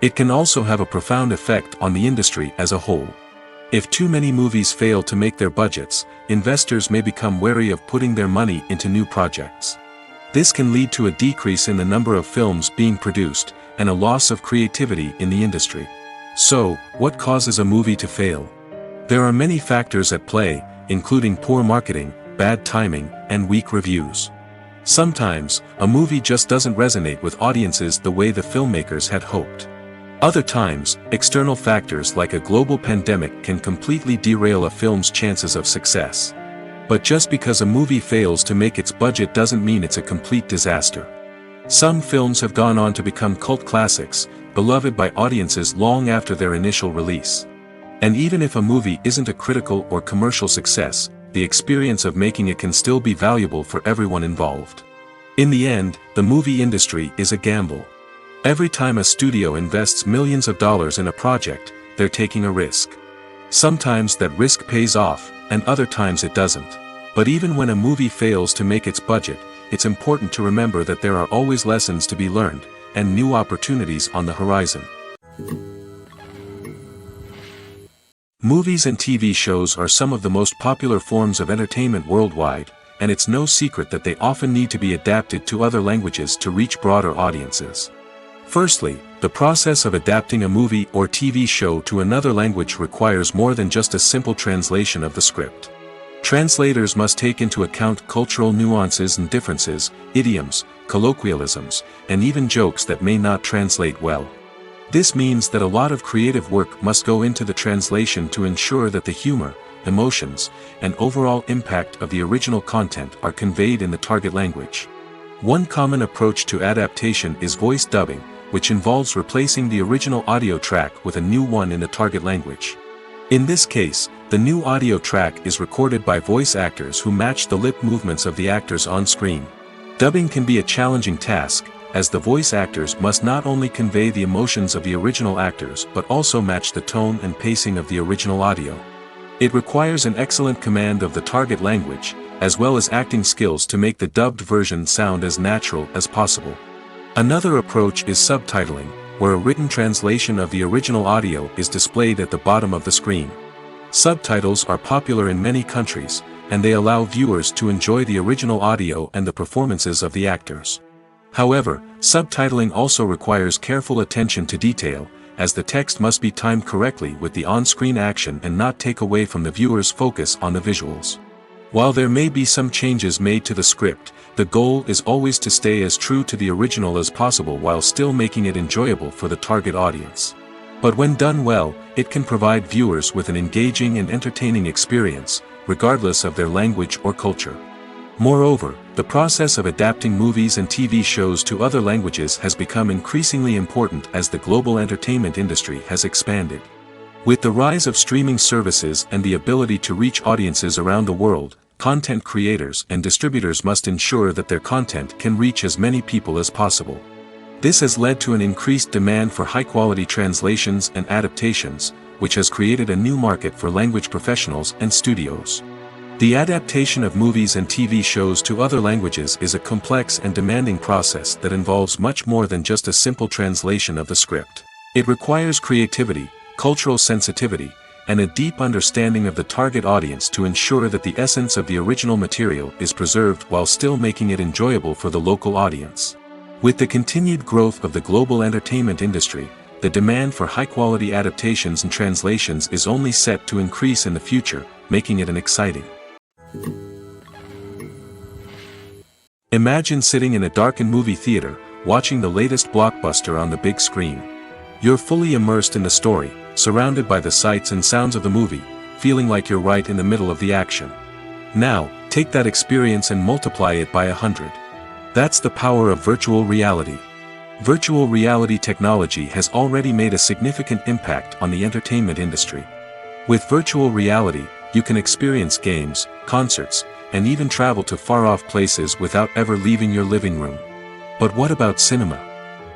It can also have a profound effect on the industry as a whole. If too many movies fail to make their budgets, investors may become wary of putting their money into new projects. This can lead to a decrease in the number of films being produced, and a loss of creativity in the industry. So, what causes a movie to fail? There are many factors at play, including poor marketing, bad timing, and weak reviews. Sometimes, a movie just doesn't resonate with audiences the way the filmmakers had hoped. Other times, external factors like a global pandemic can completely derail a film's chances of success. But just because a movie fails to make its budget doesn't mean it's a complete disaster. Some films have gone on to become cult classics, beloved by audiences long after their initial release. And even if a movie isn't a critical or commercial success, the experience of making it can still be valuable for everyone involved. In the end, the movie industry is a gamble. Every time a studio invests millions of dollars in a project, they're taking a risk. Sometimes that risk pays off, and other times it doesn't. But even when a movie fails to make its budget, it's important to remember that there are always lessons to be learned, and new opportunities on the horizon. Movies and TV shows are some of the most popular forms of entertainment worldwide, and it's no secret that they often need to be adapted to other languages to reach broader audiences. Firstly, the process of adapting a movie or TV show to another language requires more than just a simple translation of the script. Translators must take into account cultural nuances and differences, idioms, colloquialisms, and even jokes that may not translate well. This means that a lot of creative work must go into the translation to ensure that the humor, emotions, and overall impact of the original content are conveyed in the target language. One common approach to adaptation is voice dubbing, which involves replacing the original audio track with a new one in the target language. In this case, the new audio track is recorded by voice actors who match the lip movements of the actors on screen. Dubbing can be a challenging task, as the voice actors must not only convey the emotions of the original actors but also match the tone and pacing of the original audio. It requires an excellent command of the target language, as well as acting skills to make the dubbed version sound as natural as possible. Another approach is subtitling, where a written translation of the original audio is displayed at the bottom of the screen. Subtitles are popular in many countries, and they allow viewers to enjoy the original audio and the performances of the actors. However, subtitling also requires careful attention to detail, as the text must be timed correctly with the on-screen action and not take away from the viewer's focus on the visuals. While there may be some changes made to the script, the goal is always to stay as true to the original as possible while still making it enjoyable for the target audience. But when done well, it can provide viewers with an engaging and entertaining experience, regardless of their language or culture. Moreover, the process of adapting movies and TV shows to other languages has become increasingly important as the global entertainment industry has expanded. With the rise of streaming services and the ability to reach audiences around the world, content creators and distributors must ensure that their content can reach as many people as possible. This has led to an increased demand for high-quality translations and adaptations, which has created a new market for language professionals and studios. The adaptation of movies and TV shows to other languages is a complex and demanding process that involves much more than just a simple translation of the script. It requires creativity, cultural sensitivity, and a deep understanding of the target audience to ensure that the essence of the original material is preserved while still making it enjoyable for the local audience. With the continued growth of the global entertainment industry, the demand for high-quality adaptations and translations is only set to increase in the future, making it an exciting. Imagine sitting in a darkened movie theater, watching the latest blockbuster on the big screen. You're fully immersed in the story, surrounded by the sights and sounds of the movie, feeling like you're right in the middle of the action. Now, take that experience and multiply it by 100. That's the power of virtual reality. Virtual reality technology has already made a significant impact on the entertainment industry. With virtual reality, you can experience games, concerts, and even travel to far-off places without ever leaving your living room. But what about cinema?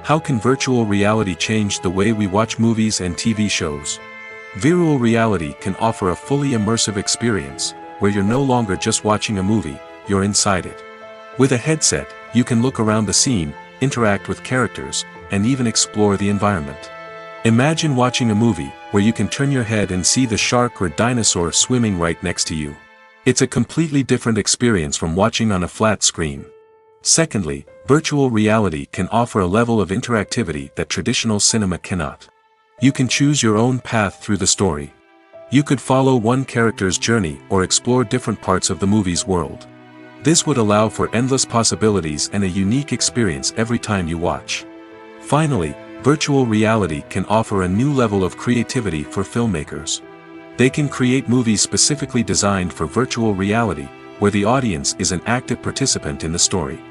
How can virtual reality change the way we watch movies and TV shows? Virtual reality can offer a fully immersive experience, where you're no longer just watching a movie, you're inside it. With a headset, you can look around the scene, interact with characters, and even explore the environment. Imagine watching a movie, where you can turn your head and see the shark or dinosaur swimming right next to you. It's a completely different experience from watching on a flat screen. Secondly, virtual reality can offer a level of interactivity that traditional cinema cannot. You can choose your own path through the story. You could follow one character's journey or explore different parts of the movie's world. This would allow for endless possibilities and a unique experience every time you watch. Finally, virtual reality can offer a new level of creativity for filmmakers. They can create movies specifically designed for virtual reality, where the audience is an active participant in the story.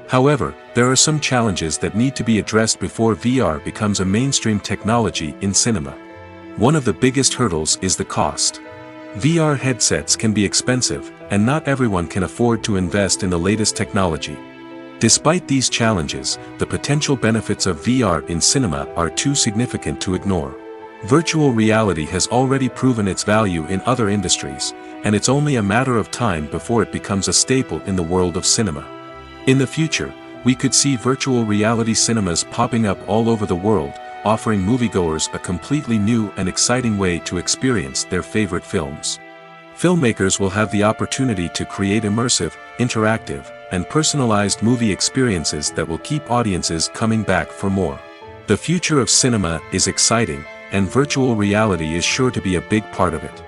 However, there are some challenges that need to be addressed before VR becomes a mainstream technology in cinema. One of the biggest hurdles is the cost. VR headsets can be expensive, and not everyone can afford to invest in the latest technology. Despite these challenges, the potential benefits of VR in cinema are too significant to ignore. Virtual reality has already proven its value in other industries, and it's only a matter of time before it becomes a staple in the world of cinema. In the future, we could see virtual reality cinemas popping up all over the world, offering moviegoers a completely new and exciting way to experience their favorite films. Filmmakers will have the opportunity to create immersive, interactive, and personalized movie experiences that will keep audiences coming back for more. The future of cinema is exciting, and virtual reality is sure to be a big part of it.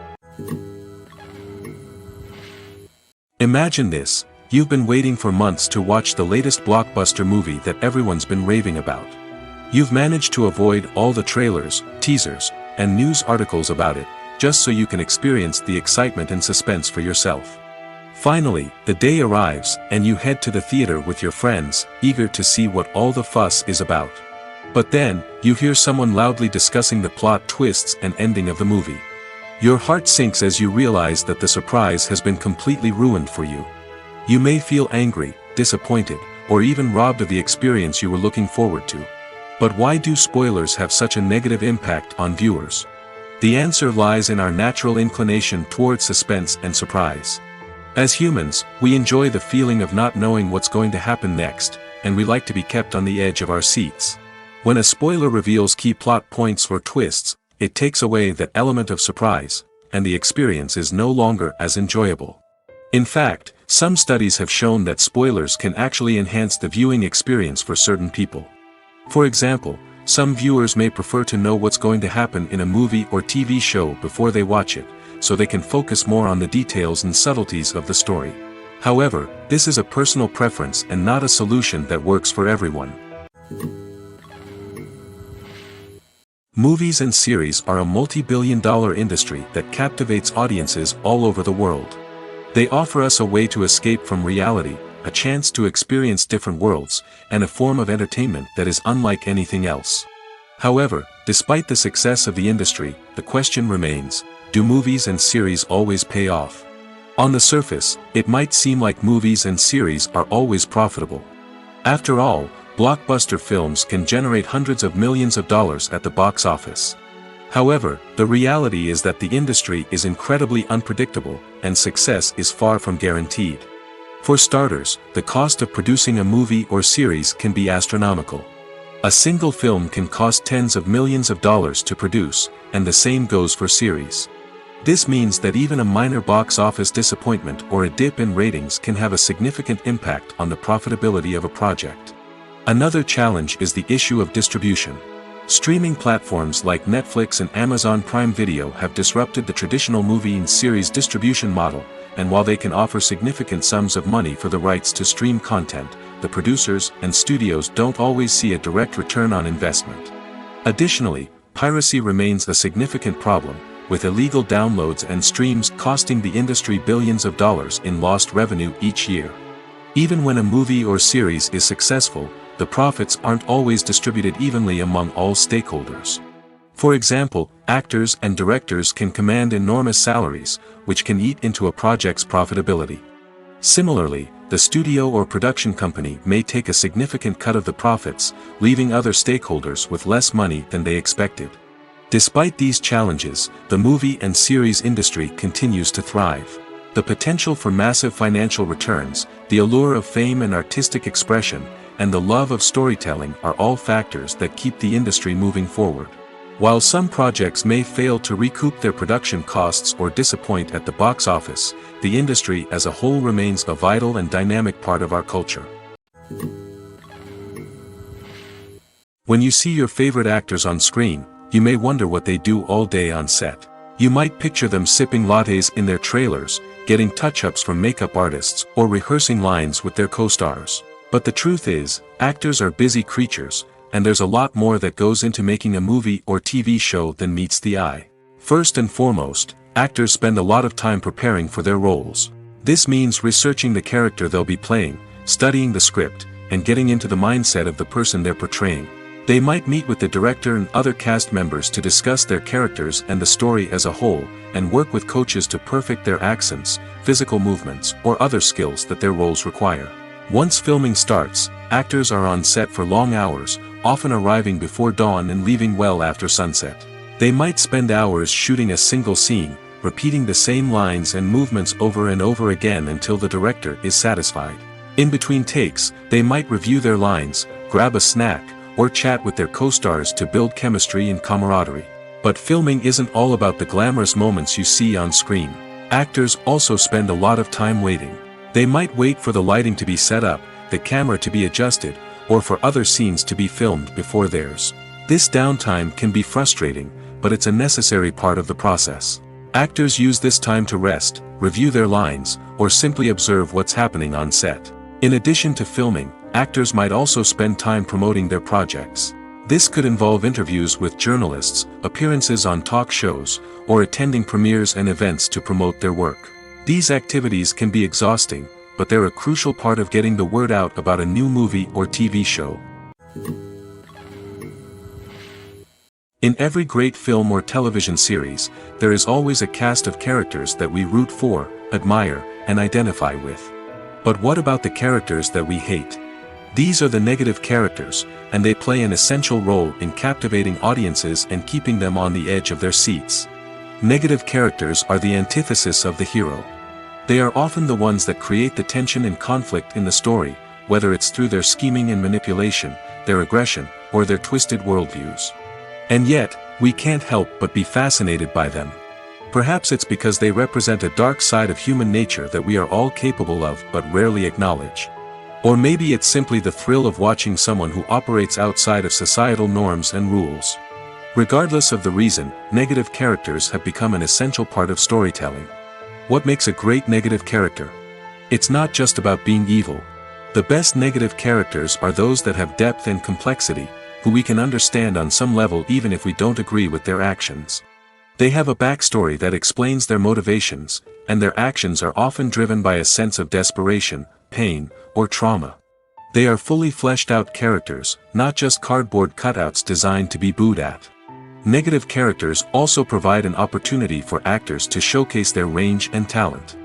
Imagine this: you've been waiting for months to watch the latest blockbuster movie that everyone's been raving about. You've managed to avoid all the trailers, teasers, and news articles about it, just so you can experience the excitement and suspense for yourself. Finally, the day arrives, and you head to the theater with your friends, eager to see what all the fuss is about. But then, you hear someone loudly discussing the plot twists and ending of the movie. Your heart sinks as you realize that the surprise has been completely ruined for you. You may feel angry, disappointed, or even robbed of the experience you were looking forward to. But why do spoilers have such a negative impact on viewers? The answer lies in our natural inclination toward suspense and surprise. As humans, we enjoy the feeling of not knowing what's going to happen next, and we like to be kept on the edge of our seats. When a spoiler reveals key plot points or twists, it takes away that element of surprise, and the experience is no longer as enjoyable. In fact, some studies have shown that spoilers can actually enhance the viewing experience for certain people. For example, some viewers may prefer to know what's going to happen in a movie or TV show before they watch it, so they can focus more on the details and subtleties of the story. However, this is a personal preference and not a solution that works for everyone. Movies and series are a multi-billion-dollar industry that captivates audiences all over the world. They offer us a way to escape from reality, a chance to experience different worlds, and a form of entertainment that is unlike anything else. However, despite the success of the industry, the question remains, do movies and series always pay off? On the surface, it might seem like movies and series are always profitable. After all, blockbuster films can generate hundreds of millions of dollars at the box office. However, the reality is that the industry is incredibly unpredictable, and success is far from guaranteed. For starters, the cost of producing a movie or series can be astronomical. A single film can cost tens of millions of dollars to produce, and the same goes for series. This means that even a minor box office disappointment or a dip in ratings can have a significant impact on the profitability of a project. Another challenge is the issue of distribution. Streaming platforms like Netflix and Amazon Prime Video have disrupted the traditional movie and series distribution model, and while they can offer significant sums of money for the rights to stream content, the producers and studios don't always see a direct return on investment. Additionally, piracy remains a significant problem, with illegal downloads and streams costing the industry billions of dollars in lost revenue each year. Even when a movie or series is successful, the profits aren't always distributed evenly among all stakeholders. For example, actors and directors can command enormous salaries, which can eat into a project's profitability. Similarly, the studio or production company may take a significant cut of the profits, leaving other stakeholders with less money than they expected. Despite these challenges, the movie and series industry continues to thrive. The potential for massive financial returns, the allure of fame and artistic expression, and the love of storytelling are all factors that keep the industry moving forward. While some projects may fail to recoup their production costs or disappoint at the box office, the industry as a whole remains a vital and dynamic part of our culture. When you see your favorite actors on screen, you may wonder what they do all day on set. You might picture them sipping lattes in their trailers, getting touch-ups from makeup artists, or rehearsing lines with their co-stars. But the truth is, actors are busy creatures, and there's a lot more that goes into making a movie or TV show than meets the eye. First and foremost, actors spend a lot of time preparing for their roles. This means researching the character they'll be playing, studying the script, and getting into the mindset of the person they're portraying. They might meet with the director and other cast members to discuss their characters and the story as a whole, and work with coaches to perfect their accents, physical movements, or other skills that their roles require. Once filming starts, actors are on set for long hours, often arriving before dawn and leaving well after sunset. They might spend hours shooting a single scene, repeating the same lines and movements over and over again until the director is satisfied. In between takes, they might review their lines, grab a snack, or chat with their co-stars to build chemistry and camaraderie. But filming isn't all about the glamorous moments you see on screen. Actors also spend a lot of time waiting. They might wait for the lighting to be set up, the camera to be adjusted, or for other scenes to be filmed before theirs. This downtime can be frustrating, but it's a necessary part of the process. Actors use this time to rest, review their lines, or simply observe what's happening on set. In addition to filming, actors might also spend time promoting their projects. This could involve interviews with journalists, appearances on talk shows, or attending premieres and events to promote their work. These activities can be exhausting, but they're a crucial part of getting the word out about a new movie or TV show. In every great film or television series, there is always a cast of characters that we root for, admire, and identify with. But what about the characters that we hate? These are the negative characters, and they play an essential role in captivating audiences and keeping them on the edge of their seats. Negative characters are the antithesis of the hero. They are often the ones that create the tension and conflict in the story, whether it's through their scheming and manipulation, their aggression, or their twisted worldviews. And yet, we can't help but be fascinated by them. Perhaps it's because they represent a dark side of human nature that we are all capable of but rarely acknowledge. Or maybe it's simply the thrill of watching someone who operates outside of societal norms and rules. Regardless of the reason, negative characters have become an essential part of storytelling. What makes a great negative character? It's not just about being evil. The best negative characters are those that have depth and complexity, who we can understand on some level even if we don't agree with their actions. They have a backstory that explains their motivations, and their actions are often driven by a sense of desperation, pain, or trauma. They are fully fleshed out characters, not just cardboard cutouts designed to be booed at. Negative characters also provide an opportunity for actors to showcase their range and talent.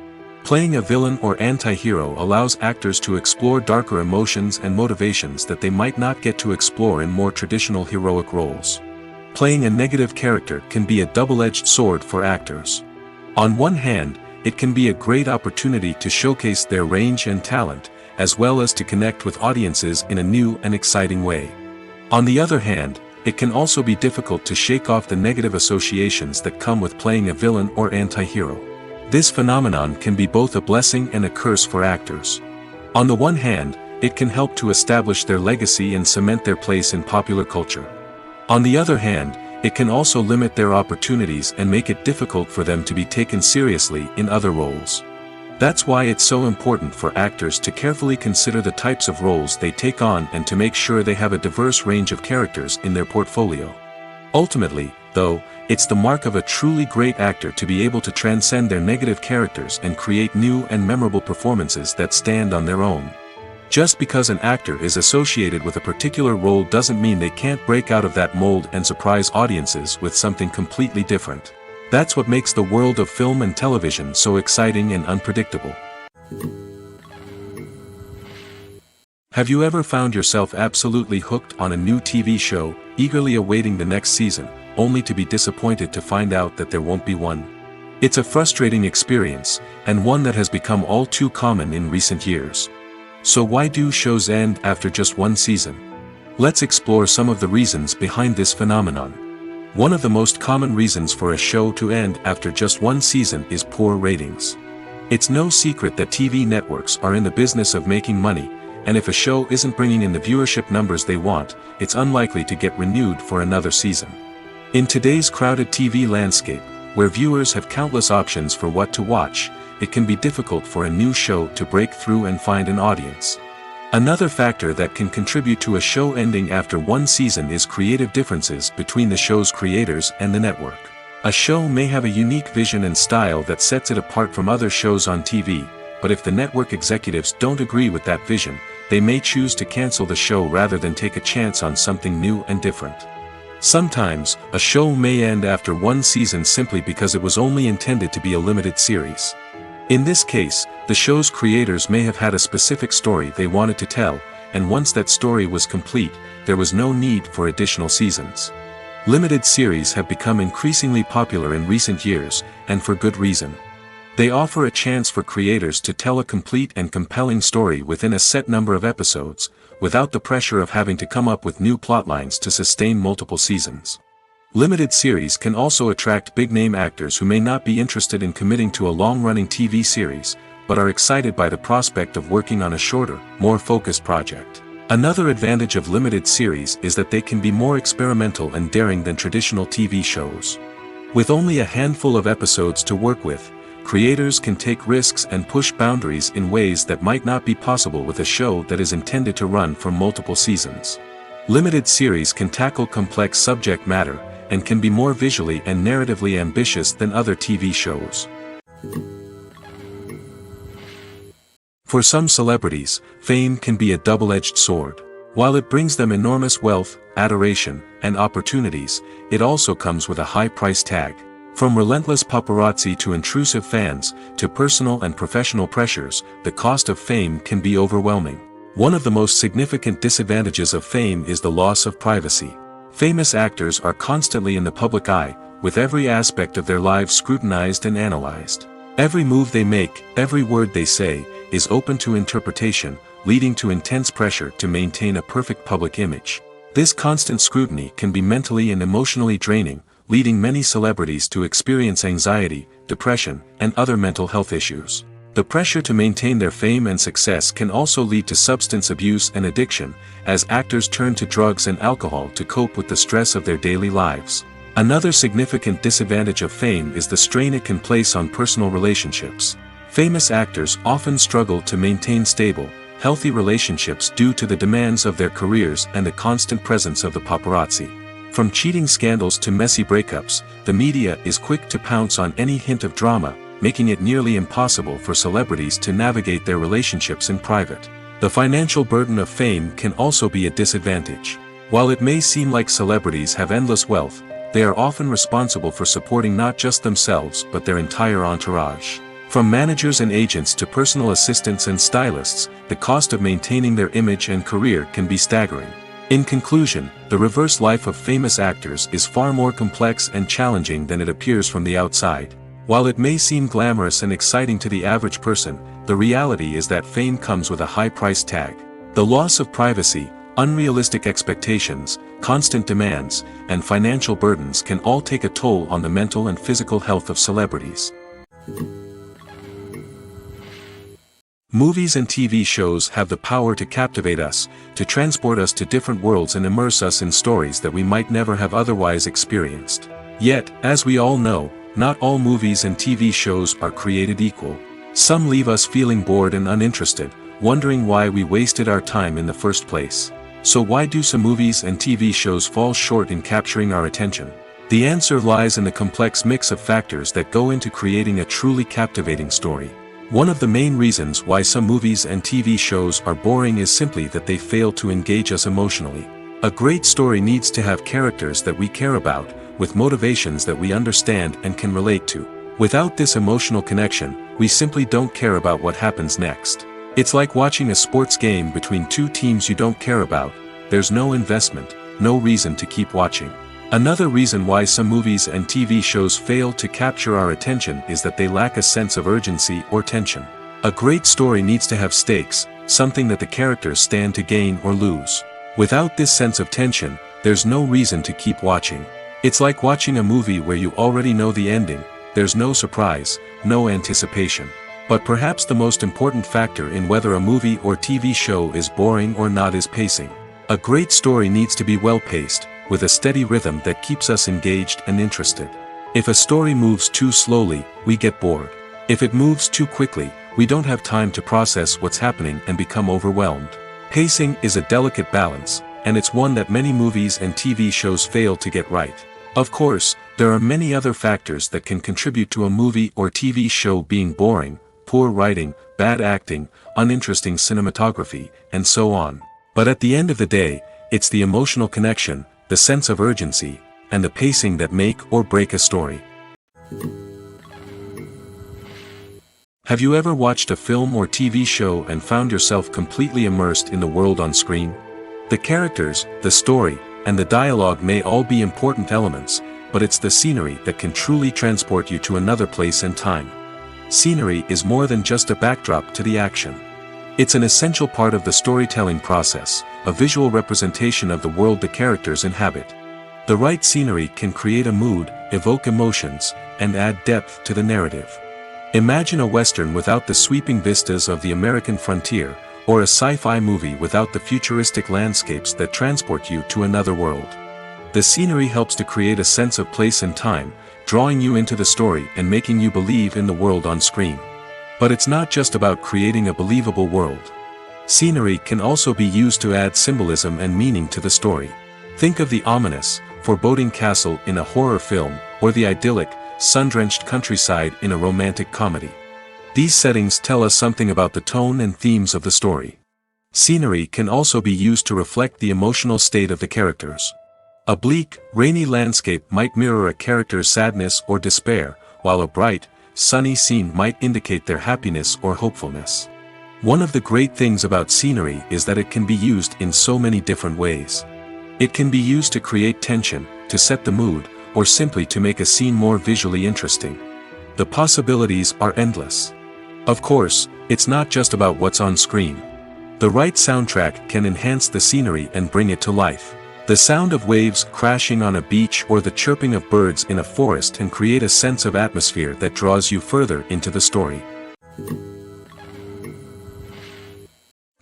Playing a villain or anti-hero allows actors to explore darker emotions and motivations that they might not get to explore in more traditional heroic roles. Playing a negative character can be a double-edged sword for actors. On one hand, it can be a great opportunity to showcase their range and talent, as well as to connect with audiences in a new and exciting way. On the other hand, it can also be difficult to shake off the negative associations that come with playing a villain or anti-hero. This phenomenon can be both a blessing and a curse for actors. On the one hand, it can help to establish their legacy and cement their place in popular culture. On the other hand, it can also limit their opportunities and make it difficult for them to be taken seriously in other roles. That's why it's so important for actors to carefully consider the types of roles they take on and to make sure they have a diverse range of characters in their portfolio. Ultimately, though, it's the mark of a truly great actor to be able to transcend their negative characters and create new and memorable performances that stand on their own. Just because an actor is associated with a particular role doesn't mean they can't break out of that mold and surprise audiences with something completely different. That's what makes the world of film and television so exciting and unpredictable. Have you ever found yourself absolutely hooked on a new TV show, eagerly awaiting the next season, only to be disappointed to find out that there won't be one? It's a frustrating experience, and one that has become all too common in recent years. So why do shows end after just one season? Let's explore some of the reasons behind this phenomenon. One of the most common reasons for a show to end after just one season is poor ratings. It's no secret that TV networks are in the business of making money, and if a show isn't bringing in the viewership numbers they want, it's unlikely to get renewed for another season. In today's crowded TV landscape, where viewers have countless options for what to watch, it can be difficult for a new show to break through and find an audience. Another factor that can contribute to a show ending after one season is creative differences between the show's creators and the network. A show may have a unique vision and style that sets it apart from other shows on TV, but if the network executives don't agree with that vision, they may choose to cancel the show rather than take a chance on something new and different. Sometimes, a show may end after one season simply because it was only intended to be a limited series. In this case, the show's creators may have had a specific story they wanted to tell, and once that story was complete, there was no need for additional seasons. Limited series have become increasingly popular in recent years, and for good reason. They offer a chance for creators to tell a complete and compelling story within a set number of episodes, without the pressure of having to come up with new plotlines to sustain multiple seasons. Limited series can also attract big-name actors who may not be interested in committing to a long-running TV series, but are excited by the prospect of working on a shorter, more focused project. Another advantage of limited series is that they can be more experimental and daring than traditional TV shows. With only a handful of episodes to work with, creators can take risks and push boundaries in ways that might not be possible with a show that is intended to run for multiple seasons. Limited series can tackle complex subject matter, and can be more visually and narratively ambitious than other TV shows. For some celebrities, fame can be a double-edged sword. While it brings them enormous wealth, adoration, and opportunities, it also comes with a high price tag. From relentless paparazzi to intrusive fans, to personal and professional pressures, the cost of fame can be overwhelming. One of the most significant disadvantages of fame is the loss of privacy. Famous actors are constantly in the public eye, with every aspect of their lives scrutinized and analyzed. Every move they make, every word they say, is open to interpretation, leading to intense pressure to maintain a perfect public image. This constant scrutiny can be mentally and emotionally draining, leading many celebrities to experience anxiety, depression, and other mental health issues. The pressure to maintain their fame and success can also lead to substance abuse and addiction, as actors turn to drugs and alcohol to cope with the stress of their daily lives. Another significant disadvantage of fame is the strain it can place on personal relationships. Famous actors often struggle to maintain stable, healthy relationships due to the demands of their careers and the constant presence of the paparazzi. From cheating scandals to messy breakups, the media is quick to pounce on any hint of drama, making it nearly impossible for celebrities to navigate their relationships in private. The financial burden of fame can also be a disadvantage. While it may seem like celebrities have endless wealth, they are often responsible for supporting not just themselves but their entire entourage. From managers and agents to personal assistants and stylists, the cost of maintaining their image and career can be staggering. In conclusion, the reverse life of famous actors is far more complex and challenging than it appears from the outside. While it may seem glamorous and exciting to the average person, the reality is that fame comes with a high price tag. The loss of privacy, unrealistic expectations, constant demands, and financial burdens can all take a toll on the mental and physical health of celebrities. Movies and TV shows have the power to captivate us, to transport us to different worlds and immerse us in stories that we might never have otherwise experienced. Yet, as we all know, not all movies and TV shows are created equal. Some leave us feeling bored and uninterested, wondering why we wasted our time in the first place. So why do some movies and TV shows fall short in capturing our attention? The answer lies in the complex mix of factors that go into creating a truly captivating story. One of the main reasons why some movies and TV shows are boring is simply that they fail to engage us emotionally. A great story needs to have characters that we care about, with motivations that we understand and can relate to. Without this emotional connection, we simply don't care about what happens next. It's like watching a sports game between two teams you don't care about. There's no investment, no reason to keep watching. Another reason why some movies and TV shows fail to capture our attention is that they lack a sense of urgency or tension. A great story needs to have stakes, something that the characters stand to gain or lose. Without this sense of tension, there's no reason to keep watching. It's like watching a movie where you already know the ending. There's no surprise, no anticipation. But perhaps the most important factor in whether a movie or TV show is boring or not is pacing. A great story needs to be well-paced, with a steady rhythm that keeps us engaged and interested. If a story moves too slowly, we get bored. If it moves too quickly, we don't have time to process what's happening and become overwhelmed. Pacing is a delicate balance, and it's one that many movies and TV shows fail to get right. Of course, there are many other factors that can contribute to a movie or TV show being boring: poor writing, bad acting, uninteresting cinematography, and so on. But at the end of the day, it's the emotional connection, the sense of urgency, and the pacing that make or break a story. Have you ever watched a film or TV show and found yourself completely immersed in the world on screen? The characters, the story, and the dialogue may all be important elements, but it's the scenery that can truly transport you to another place and time. Scenery is more than just a backdrop to the action. It's an essential part of the storytelling process, a visual representation of the world the characters inhabit. The right scenery can create a mood, evoke emotions, and add depth to the narrative. Imagine a Western without the sweeping vistas of the American frontier, or a sci-fi movie without the futuristic landscapes that transport you to another world. The scenery helps to create a sense of place and time, drawing you into the story and making you believe in the world on screen. But it's not just about creating a believable world. Scenery can also be used to add symbolism and meaning to the story. Think of the ominous, foreboding castle in a horror film, or the idyllic, sun-drenched countryside in a romantic comedy. These settings tell us something about the tone and themes of the story. Scenery can also be used to reflect the emotional state of the characters. A bleak, rainy landscape might mirror a character's sadness or despair, while a bright, sunny scene might indicate their happiness or hopefulness. One of the great things about scenery is that it can be used in so many different ways. It can be used to create tension, to set the mood, or simply to make a scene more visually interesting. The possibilities are endless. Of course, it's not just about what's on screen. The right soundtrack can enhance the scenery and bring it to life. The sound of waves crashing on a beach or the chirping of birds in a forest can create a sense of atmosphere that draws you further into the story.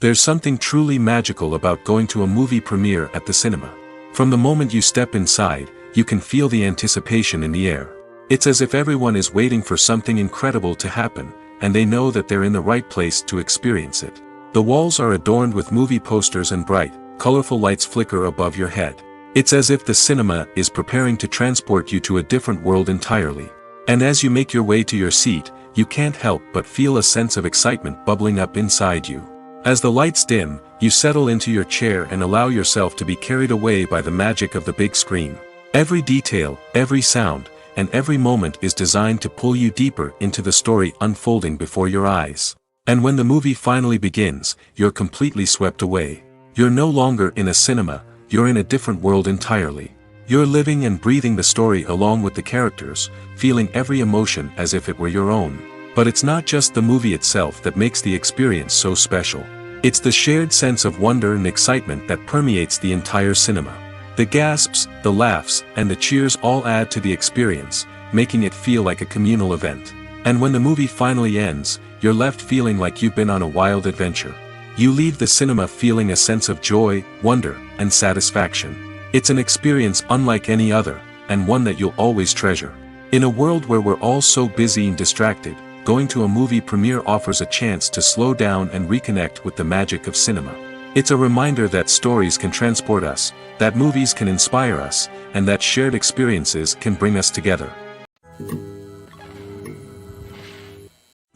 There's something truly magical about going to a movie premiere at the cinema. From the moment you step inside, you can feel the anticipation in the air. It's as if everyone is waiting for something incredible to happen, and they know that they're in the right place to experience it. The walls are adorned with movie posters and bright, colorful lights flicker above your head. It's as if the cinema is preparing to transport you to a different world entirely. And as you make your way to your seat, you can't help but feel a sense of excitement bubbling up inside you. As the lights dim, you settle into your chair and allow yourself to be carried away by the magic of the big screen. Every detail, every sound, and every moment is designed to pull you deeper into the story unfolding before your eyes. And when the movie finally begins, you're completely swept away. You're no longer in a cinema, you're in a different world entirely. You're living and breathing the story along with the characters, feeling every emotion as if it were your own. But it's not just the movie itself that makes the experience so special. It's the shared sense of wonder and excitement that permeates the entire cinema. The gasps, the laughs, and the cheers all add to the experience, making it feel like a communal event. And when the movie finally ends, you're left feeling like you've been on a wild adventure. You leave the cinema feeling a sense of joy, wonder, and satisfaction. It's an experience unlike any other, and one that you'll always treasure. In a world where we're all so busy and distracted, going to a movie premiere offers a chance to slow down and reconnect with the magic of cinema. It's a reminder that stories can transport us, that movies can inspire us, and that shared experiences can bring us together.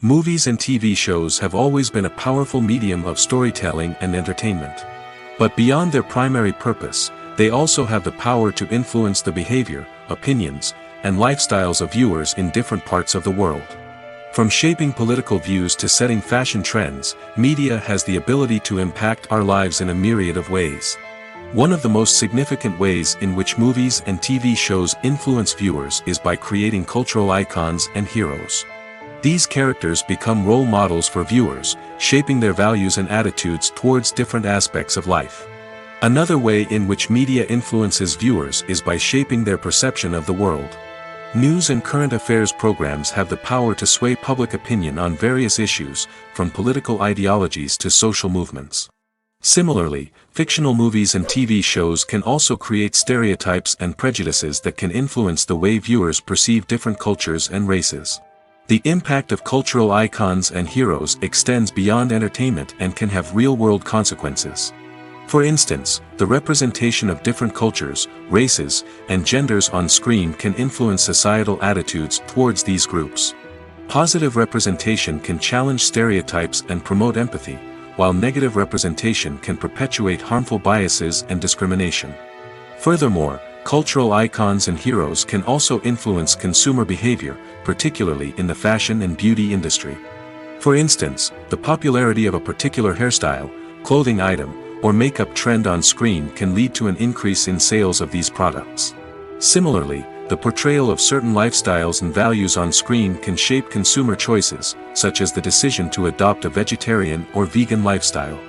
Movies and TV shows have always been a powerful medium of storytelling and entertainment. But beyond their primary purpose, they also have the power to influence the behavior, opinions, and lifestyles of viewers in different parts of the world. From shaping political views to setting fashion trends, media has the ability to impact our lives in a myriad of ways. One of the most significant ways in which movies and TV shows influence viewers is by creating cultural icons and heroes. These characters become role models for viewers, shaping their values and attitudes towards different aspects of life. Another way in which media influences viewers is by shaping their perception of the world. News and current affairs programs have the power to sway public opinion on various issues, from political ideologies to social movements. Similarly, fictional movies and TV shows can also create stereotypes and prejudices that can influence the way viewers perceive different cultures and races. The impact of cultural icons and heroes extends beyond entertainment and can have real-world consequences. For instance, the representation of different cultures, races, and genders on screen can influence societal attitudes towards these groups. Positive representation can challenge stereotypes and promote empathy, while negative representation can perpetuate harmful biases and discrimination. Furthermore, cultural icons and heroes can also influence consumer behavior, particularly in the fashion and beauty industry. For instance, the popularity of a particular hairstyle, clothing item, or makeup trend on screen can lead to an increase in sales of these products. Similarly, the portrayal of certain lifestyles and values on screen can shape consumer choices, such as the decision to adopt a vegetarian or vegan lifestyle.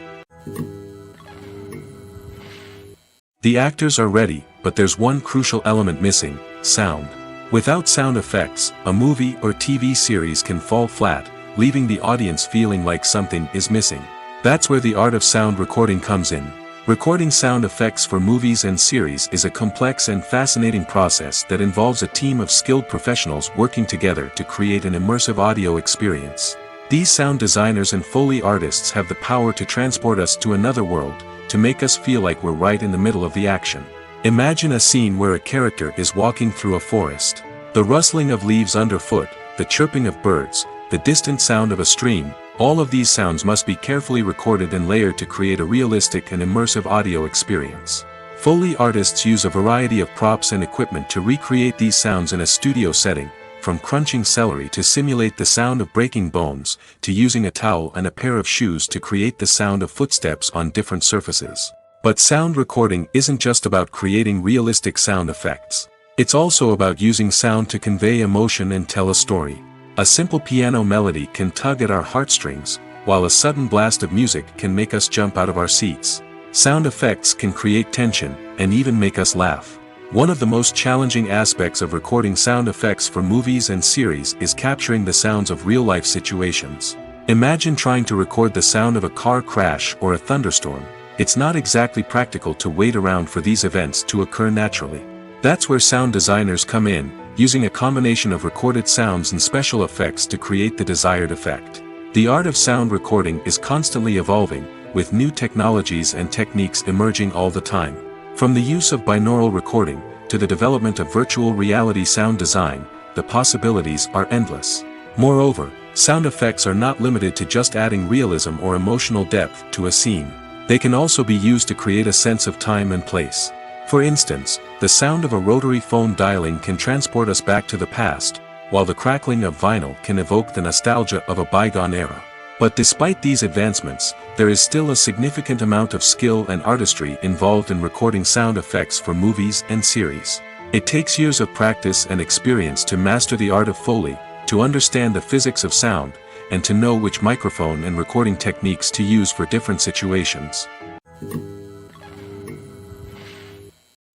The actors are ready, but there's one crucial element missing: sound. Without sound effects, a movie or TV series can fall flat, leaving the audience feeling like something is missing. That's where the art of sound recording comes in. Recording sound effects for movies and series is a complex and fascinating process that involves a team of skilled professionals working together to create an immersive audio experience. These sound designers and Foley artists have the power to transport us to another world, to make us feel like we're right in the middle of the action. Imagine a scene where a character is walking through a forest. The rustling of leaves underfoot, the chirping of birds, the distant sound of a stream, all of these sounds must be carefully recorded and layered to create a realistic and immersive audio experience. Foley artists use a variety of props and equipment to recreate these sounds in a studio setting, from crunching celery to simulate the sound of breaking bones, to using a towel and a pair of shoes to create the sound of footsteps on different surfaces. But sound recording isn't just about creating realistic sound effects. It's also about using sound to convey emotion and tell a story. A simple piano melody can tug at our heartstrings, while a sudden blast of music can make us jump out of our seats. Sound effects can create tension, and even make us laugh. One of the most challenging aspects of recording sound effects for movies and series is capturing the sounds of real-life situations. Imagine trying to record the sound of a car crash or a thunderstorm. It's not exactly practical to wait around for these events to occur naturally. That's where sound designers come in, using a combination of recorded sounds and special effects to create the desired effect. The art of sound recording is constantly evolving, with new technologies and techniques emerging all the time. From the use of binaural recording, to the development of virtual reality sound design, the possibilities are endless. Moreover, sound effects are not limited to just adding realism or emotional depth to a scene. They can also be used to create a sense of time and place. For instance, the sound of a rotary phone dialing can transport us back to the past, while the crackling of vinyl can evoke the nostalgia of a bygone era. But despite these advancements, there is still a significant amount of skill and artistry involved in recording sound effects for movies and series. It takes years of practice and experience to master the art of Foley, to understand the physics of sound, and to know which microphone and recording techniques to use for different situations.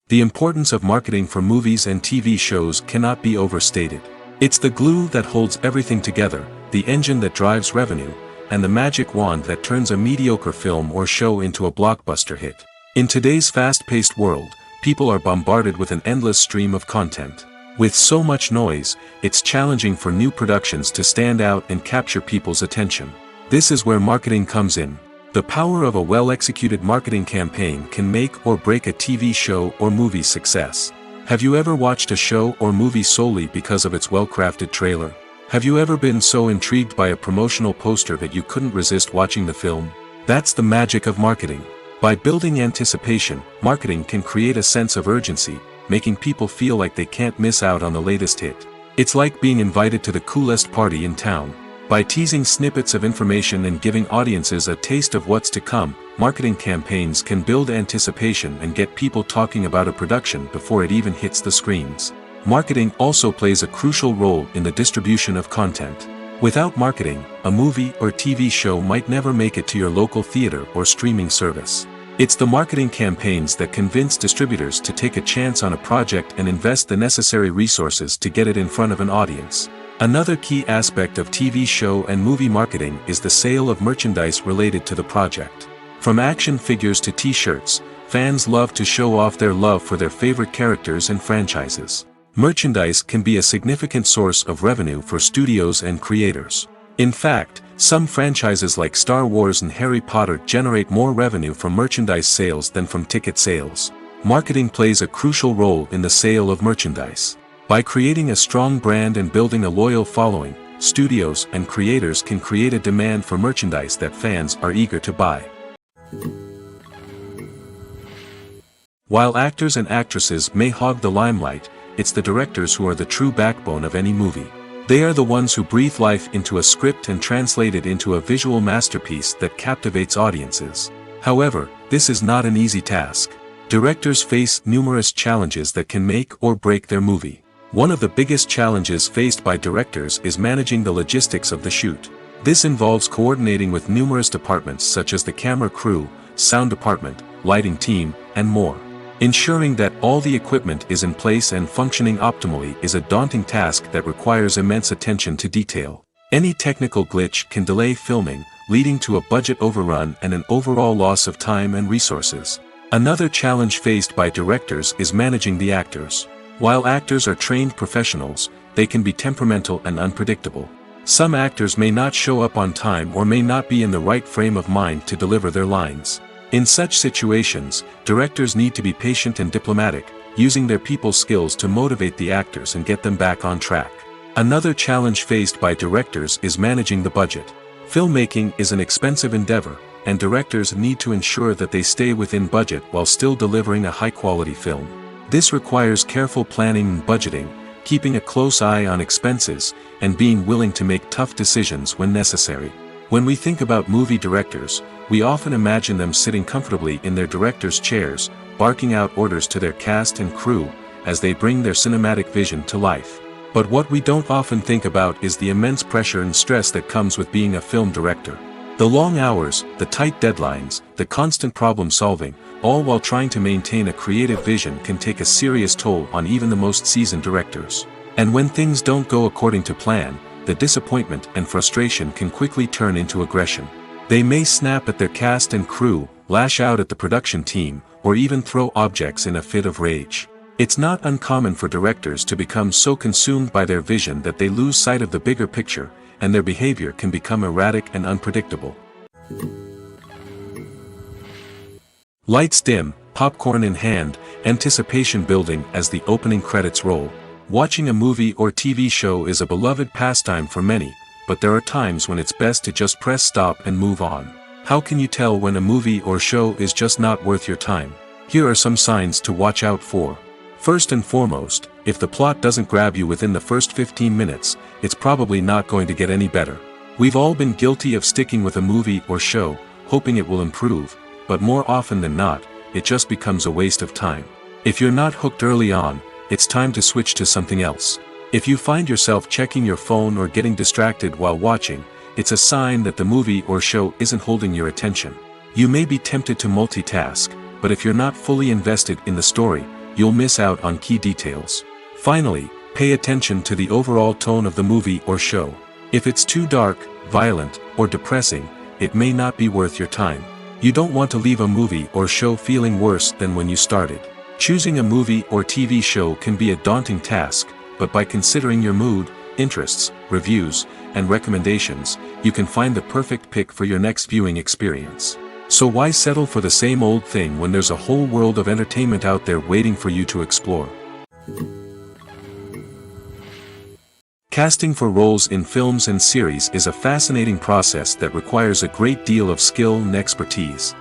The importance of marketing for movies and TV shows cannot be overstated. It's the glue that holds everything together, the engine that drives revenue, and the magic wand that turns a mediocre film or show into a blockbuster hit. In today's fast-paced world, people are bombarded with an endless stream of content. With so much noise, it's challenging for new productions to stand out and capture people's attention. This is where marketing comes in. The power of a well-executed marketing campaign can make or break a TV show or movie's success. Have you ever watched a show or movie solely because of its well-crafted trailer? Have you ever been so intrigued by a promotional poster that you couldn't resist watching the film? That's the magic of marketing. By building anticipation, marketing can create a sense of urgency, making people feel like they can't miss out on the latest hit. It's like being invited to the coolest party in town. By teasing snippets of information and giving audiences a taste of what's to come, marketing campaigns can build anticipation and get people talking about a production before it even hits the screens. Marketing also plays a crucial role in the distribution of content. Without marketing, a movie or TV show might never make it to your local theater or streaming service. It's the marketing campaigns that convince distributors to take a chance on a project and invest the necessary resources to get it in front of an audience. Another key aspect of TV show and movie marketing is the sale of merchandise related to the project. From action figures to t-shirts, fans love to show off their love for their favorite characters and franchises. Merchandise can be a significant source of revenue for studios and creators. In fact, some franchises like Star Wars and Harry Potter generate more revenue from merchandise sales than from ticket sales. Marketing plays a crucial role in the sale of merchandise. By creating a strong brand and building a loyal following, studios and creators can create a demand for merchandise that fans are eager to buy. While actors and actresses may hog the limelight, it's the directors who are the true backbone of any movie. They are the ones who breathe life into a script and translate it into a visual masterpiece that captivates audiences. However, this is not an easy task. Directors face numerous challenges that can make or break their movie. One of the biggest challenges faced by directors is managing the logistics of the shoot. This involves coordinating with numerous departments such as the camera crew, sound department, lighting team, and more. Ensuring that all the equipment is in place and functioning optimally is a daunting task that requires immense attention to detail. Any technical glitch can delay filming, leading to a budget overrun and an overall loss of time and resources. Another challenge faced by directors is managing the actors. While actors are trained professionals, they can be temperamental and unpredictable. Some actors may not show up on time or may not be in the right frame of mind to deliver their lines. In such situations, directors need to be patient and diplomatic, using their people skills to motivate the actors and get them back on track. Another challenge faced by directors is managing the budget. Filmmaking is an expensive endeavor, and directors need to ensure that they stay within budget while still delivering a high-quality film. This requires careful planning and budgeting, keeping a close eye on expenses, and being willing to make tough decisions when necessary. When we think about movie directors, we often imagine them sitting comfortably in their director's chairs, barking out orders to their cast and crew, as they bring their cinematic vision to life. But what we don't often think about is the immense pressure and stress that comes with being a film director. The long hours, the tight deadlines, the constant problem solving, all while trying to maintain a creative vision can take a serious toll on even the most seasoned directors. And when things don't go according to plan, the disappointment and frustration can quickly turn into aggression. They may snap at their cast and crew, lash out at the production team, or even throw objects in a fit of rage. It's not uncommon for directors to become so consumed by their vision that they lose sight of the bigger picture, and their behavior can become erratic and unpredictable. Lights dim, popcorn in hand, anticipation building as the opening credits roll. Watching a movie or TV show is a beloved pastime for many, but there are times when it's best to just press stop and move on. How can you tell when a movie or show is just not worth your time? Here are some signs to watch out for. First and foremost, if the plot doesn't grab you within the first 15 minutes, it's probably not going to get any better. We've all been guilty of sticking with a movie or show, hoping it will improve, but more often than not, it just becomes a waste of time. If you're not hooked early on, it's time to switch to something else. If you find yourself checking your phone or getting distracted while watching, it's a sign that the movie or show isn't holding your attention. You may be tempted to multitask, but if you're not fully invested in the story, you'll miss out on key details. Finally, pay attention to the overall tone of the movie or show. If it's too dark, violent, or depressing, it may not be worth your time. You don't want to leave a movie or show feeling worse than when you started. Choosing a movie or TV show can be a daunting task, but by considering your mood, interests, reviews, and recommendations, you can find the perfect pick for your next viewing experience. So why settle for the same old thing when there's a whole world of entertainment out there waiting for you to explore? Casting for roles in films and series is a fascinating process that requires a great deal of skill and expertise.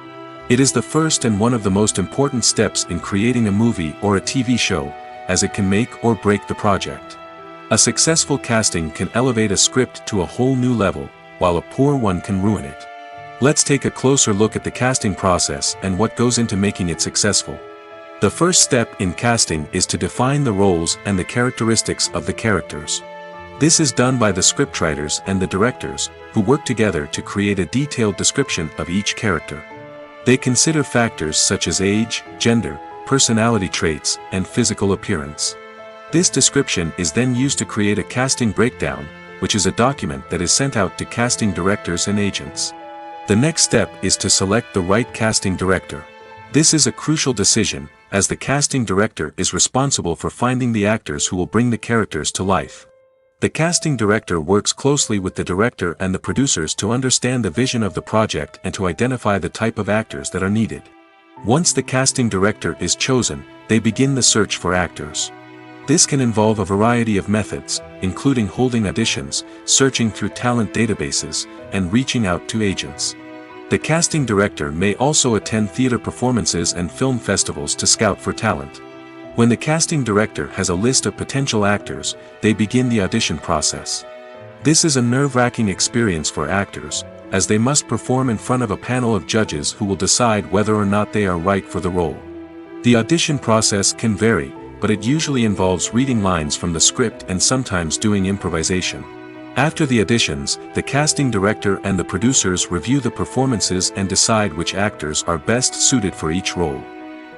It is the first and one of the most important steps in creating a movie or a TV show, as it can make or break the project. A successful casting can elevate a script to a whole new level, while a poor one can ruin it. Let's take a closer look at the casting process and what goes into making it successful. The first step in casting is to define the roles and the characteristics of the characters. This is done by the scriptwriters and the directors, who work together to create a detailed description of each character. They consider factors such as age, gender, personality traits, and physical appearance. This description is then used to create a casting breakdown, which is a document that is sent out to casting directors and agents. The next step is to select the right casting director. This is a crucial decision, as the casting director is responsible for finding the actors who will bring the characters to life. The casting director works closely with the director and the producers to understand the vision of the project and to identify the type of actors that are needed. Once the casting director is chosen, they begin the search for actors. This can involve a variety of methods, including holding auditions, searching through talent databases, and reaching out to agents. The casting director may also attend theater performances and film festivals to scout for talent. When the casting director has a list of potential actors, they begin the audition process. This is a nerve-wracking experience for actors, as they must perform in front of a panel of judges who will decide whether or not they are right for the role. The audition process can vary, but it usually involves reading lines from the script and sometimes doing improvisation. After the auditions, the casting director and the producers review the performances and decide which actors are best suited for each role.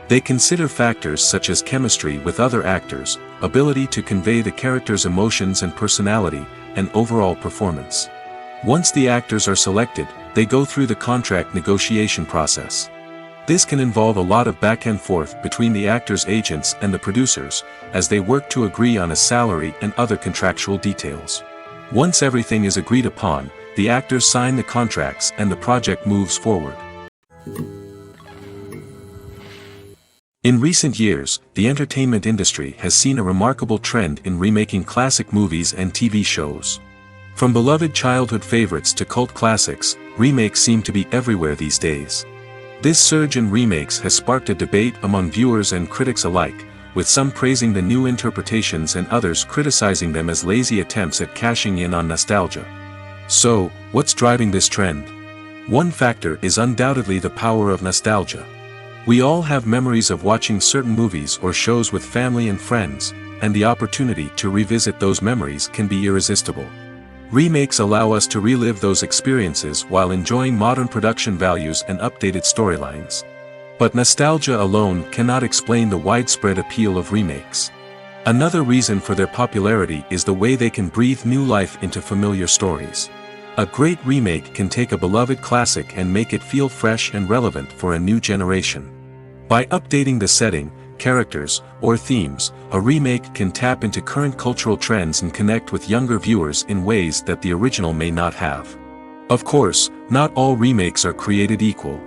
They consider factors such as chemistry with other actors, ability to convey the character's emotions and personality, and overall performance. Once the actors are selected, they go through the contract negotiation process. This can involve a lot of back and forth between the actors' agents and the producers, as they work to agree on a salary and other contractual details. Once everything is agreed upon, the actors sign the contracts and the project moves forward. In recent years, the entertainment industry has seen a remarkable trend in remaking classic movies and TV shows. From beloved childhood favorites to cult classics, remakes seem to be everywhere these days. This surge in remakes has sparked a debate among viewers and critics alike, with some praising the new interpretations and others criticizing them as lazy attempts at cashing in on nostalgia. So, what's driving this trend? One factor is undoubtedly the power of nostalgia. We all have memories of watching certain movies or shows with family and friends, and the opportunity to revisit those memories can be irresistible. Remakes allow us to relive those experiences while enjoying modern production values and updated storylines. But nostalgia alone cannot explain the widespread appeal of remakes. Another reason for their popularity is the way they can breathe new life into familiar stories. A great remake can take a beloved classic and make it feel fresh and relevant for a new generation. By updating the setting, characters, or themes, a remake can tap into current cultural trends and connect with younger viewers in ways that the original may not have. Of course, not all remakes are created equal.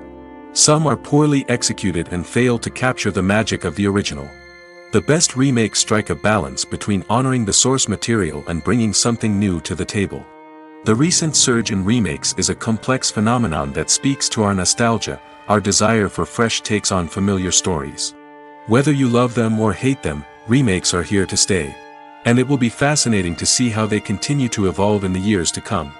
Some are poorly executed and fail to capture the magic of the original. The best remakes strike a balance between honoring the source material and bringing something new to the table. The recent surge in remakes is a complex phenomenon that speaks to our nostalgia, our desire for fresh takes on familiar stories. Whether you love them or hate them, remakes are here to stay. And it will be fascinating to see how they continue to evolve in the years to come.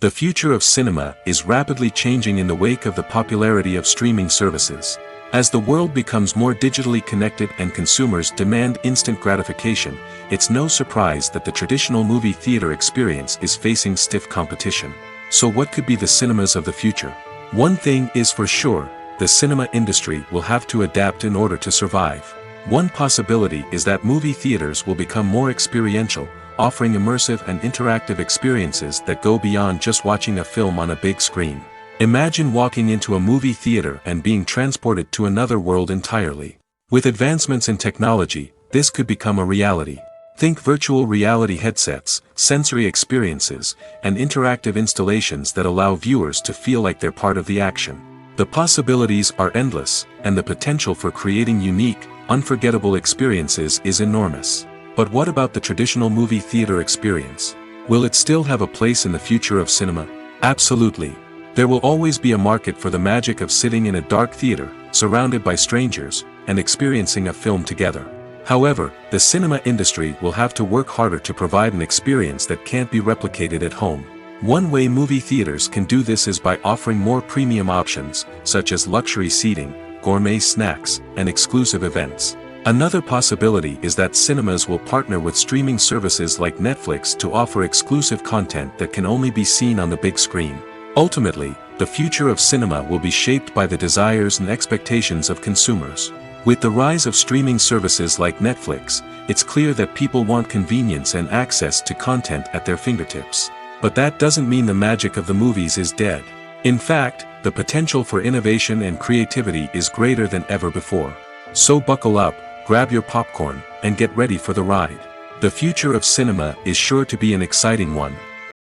The future of cinema is rapidly changing in the wake of the popularity of streaming services. As the world becomes more digitally connected and consumers demand instant gratification, it's no surprise that the traditional movie theater experience is facing stiff competition. So what could be the cinemas of the future? One thing is for sure, the cinema industry will have to adapt in order to survive. One possibility is that movie theaters will become more experiential, offering immersive and interactive experiences that go beyond just watching a film on a big screen. Imagine walking into a movie theater and being transported to another world entirely. With advancements in technology, this could become a reality. Think virtual reality headsets, sensory experiences, and interactive installations that allow viewers to feel like they're part of the action. The possibilities are endless, and the potential for creating unique, unforgettable experiences is enormous. But what about the traditional movie theater experience? Will it still have a place in the future of cinema? Absolutely. There will always be a market for the magic of sitting in a dark theater, surrounded by strangers, and experiencing a film together. However, the cinema industry will have to work harder to provide an experience that can't be replicated at home. One way movie theaters can do this is by offering more premium options, such as luxury seating, gourmet snacks, and exclusive events. Another possibility is that cinemas will partner with streaming services like Netflix to offer exclusive content that can only be seen on the big screen. Ultimately, the future of cinema will be shaped by the desires and expectations of consumers. With the rise of streaming services like Netflix, it's clear that people want convenience and access to content at their fingertips. But that doesn't mean the magic of the movies is dead. In fact, the potential for innovation and creativity is greater than ever before. So buckle up, grab your popcorn, and get ready for the ride. The future of cinema is sure to be an exciting one.